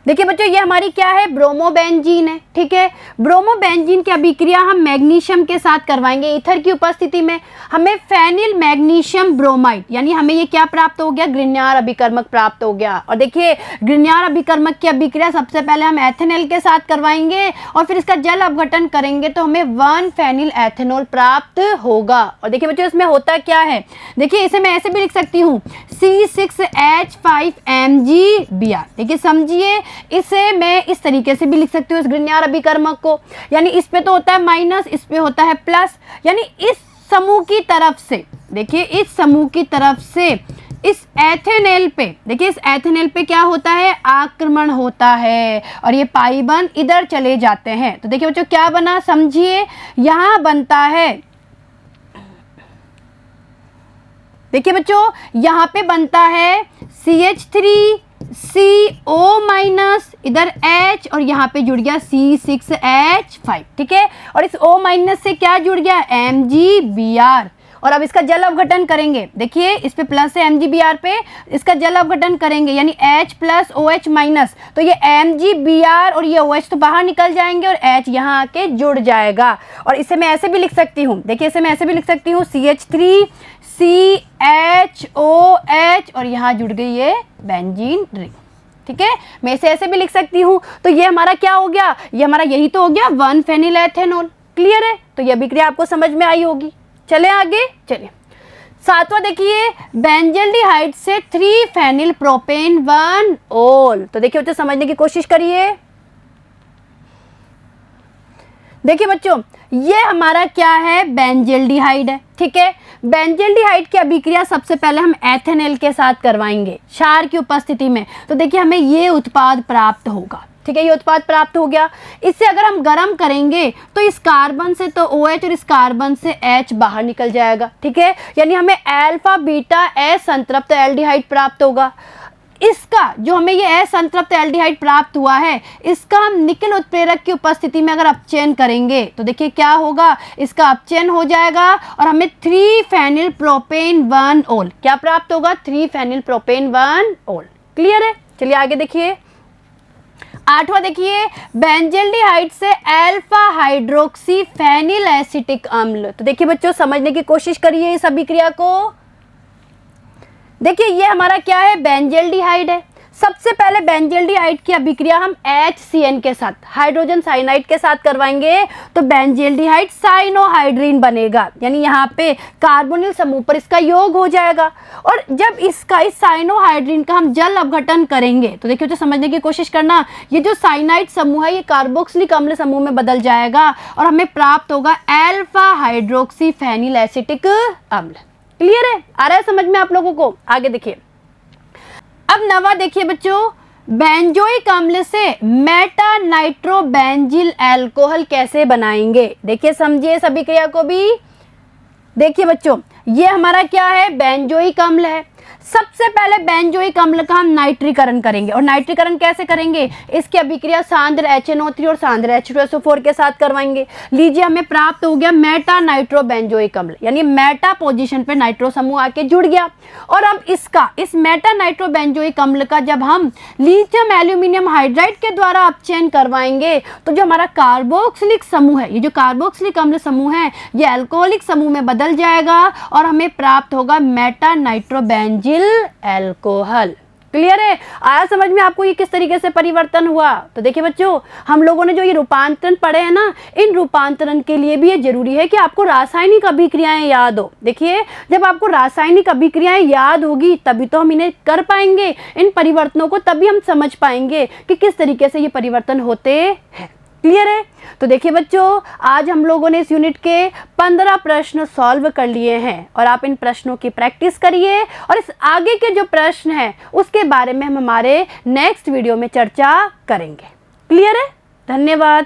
देखिए बच्चों ये हमारी क्या है, ब्रोमोबेंजीन है। ठीक है, ब्रोमोबेंजीन की अभिक्रिया हम मैग्नीशियम के साथ करवाएंगे ईथर की उपस्थिति में। हमें फेनिल मैग्नीशियम ब्रोमाइड, यानी हमें ये क्या प्राप्त हो गया, ग्रिग्नार्ड अभिकर्मक प्राप्त हो गया। और देखिए ग्रिग्नार्ड अभिकर्मक की अभिक्रिया सबसे पहले हम एथेनॉल के साथ करवाएंगे और फिर इसका जल अपघटन करेंगे तो हमें 1 फेनिल एथेनॉल प्राप्त होगा। और देखिए बच्चों इसमें होता क्या है, देखिए इसे मैं ऐसे भी लिख सकती हूँ C6H5MgBr। देखिए समझिए, इसे मैं इस तरीके से भी लिख सकती हूँ इस ग्रिग्नार्ड अभिकर्मक को, यानी इस पे तो होता है माइनस, इस पे होता है प्लस, यानी इस समूह की तरफ से, देखिए इस समूह की तरफ से इस एथेनॉल पे, देखिए इस एथेनॉल पे क्या होता है, आक्रमण होता है और ये पाई बंद इधर चले जाते हैं। तो देखिए बच्चों क्या बना, समझिए यहाँ बनता है, देखिए बच्चों यहाँ पे बनता है CH3CO- इधर H और यहाँ पे जुड़ गया C6H5। ठीक है, और इस O- से क्या जुड़ गया, MgBr। और अब इसका जल अपघटन करेंगे, देखिए इस पे प्लस है MgBr पे, इसका जल अपघटन करेंगे यानी H प्लस OH-, तो ये MgBr और ये OH तो बाहर निकल जाएंगे और H यहाँ आके जुड़ जाएगा। और इसे मैं ऐसे भी लिख सकती हूँ, देखिए इसे मैं ऐसे भी लिख सकती हूँ CH3CHOH और यहाँ जुड़ गई ये बेंजीन रिंग। ठीक है, मैं इसे ऐसे भी लिख सकती हूँ। तो ये हमारा क्या हो गया, ये हमारा यही तो हो गया 1 फेनिल एथेनॉल। क्लियर है, तो ये अभिक्रिया आपको समझ में आई होगी। चले आगे, चलिए सातवां देखिए, बेंजल्डिहाइड से 3 फेनिल प्रोपेन 1 ओल। तो देखिए बच्चों समझने की कोशिश करिए। देखिए बच्चों ये हमारा क्या है, बेंजल्डिहाइड है। ठीक है, बेंजल्डिहाइड की अभिक्रिया सबसे पहले हम एथेनॉल के साथ करवाएंगे क्षार की उपस्थिति में। तो देखिए हमें ये उत्पाद प्राप्त होगा। ठीक है, ये उत्पाद प्राप्त हो गया। इससे अगर हम गर्म करेंगे तो इस कार्बन से तो OH और इस कार्बन से H बाहर निकल जाएगा। ठीक है, यानी हमें अल्फा बीटा असंतृप्त एल्डिहाइड प्राप्त होगा। इसका जो हमें ये असंतृप्त एल्डिहाइड प्राप्त हुआ है, इसका हम निकेल उत्प्रेरक की उपस्थिति में अगर अपचयन करेंगे तो देखिए क्या होगा, इसका अपचयन हो जाएगा और हमें 3 फेनिल प्रोपेन 1 ओल क्या प्राप्त होगा, 3 फेनिल प्रोपेन 1 ओल। क्लियर है, चलिए आगे देखिए। आठवां देखिए, बेंजल्डिहाइड से अल्फा हाइड्रोक्सी फेनिल एसिटिक अम्ल। तो देखिए बच्चों समझने की कोशिश करिए इस अभिक्रिया को। देखिए ये हमारा क्या है, बेंजल्डिहाइड है। सबसे पहले बेंजल्डिहाइड की अभिक्रिया हम HCN के साथ, हाइड्रोजन साइनाइड के साथ करवाएंगे तो बेंजल्डिहाइड साइनोहाइड्रीन बनेगा, यानी यहाँ पे कार्बोनिल समूह पर इसका योग हो जाएगा। और जब इसका इस साइनोहाइड्रीन का हम जल अपघटन करेंगे तो देखिए तो समझने की कोशिश करना, ये जो साइनाइड समूह है ये कार्बोक्सिलिक अम्ल समूह में बदल जाएगा और हमें प्राप्त होगा अल्फा हाइड्रोक्सी फेनिल एसिटिक अम्ल। क्लियर है, आ रहा है समझ में आप लोगों को। आगे देखिए, अब नवा देखिए बच्चों, बेंजोइक अम्ल से मेटा नाइट्रोबेंजिल अल्कोहल कैसे बनाएंगे। देखिए समझिए इस अभिक्रिया को भी। देखिए बच्चों ये हमारा क्या है, बेंजोइक अम्ल है। सबसे पहले बेंजोइक अम्ल का हम नाइट्रीकरण करेंगे और नाइट्रीकरण कैसे करेंगे, इसकी अभिक्रिया सांद्र HNO3 और सांद्र H2SO4 के साथ करवाएंगे। लीजिए हमें प्राप्त हो गया मेटा नाइट्रोबेंजोइक अम्ल, यानी मेटा पोजीशन पे नाइट्रो समूह आके जुड़ गया। और अब इसका इस मेटा नाइट्रोबेंजोइक अम्ल का जब हम लिथियम एल्यूमिनियम हाइड्राइड के द्वारा अपचयन करवाएंगे तो जो हमारा कार्बोक्सिलिक समूह है, ये जो कार्बोक्सिलिक अम्ल समूह है ये अल्कोहलिक समूह में बदल जाएगा और हमें प्राप्त होगा मेटा नाइट्रोबेंजिल अल्कोहल। क्लियर है, आया समझ में आपको ये किस तरीके से परिवर्तन हुआ। तो देखिए बच्चों हम लोगों ने जो ये रूपांतरण पढ़े हैं ना, इन रूपांतरण के लिए भी ये जरूरी है कि आपको रासायनिक अभिक्रियाएं याद हो। देखिए जब आपको रासायनिक अभिक्रियाएं याद होगी तभी तो हम इन्हें कर पाएंगे, इन परिवर्तनों को तभी हम समझ पाएंगे कि किस तरीके से ये परिवर्तन होते हैं। क्लियर है? तो देखिए बच्चों, आज हम लोगों ने इस यूनिट के 15 प्रश्न सॉल्व कर लिए हैं और आप इन प्रश्नों की प्रैक्टिस करिए और इस आगे के जो प्रश्न हैं उसके बारे में हम हमारे नेक्स्ट वीडियो में चर्चा करेंगे। क्लियर है? धन्यवाद।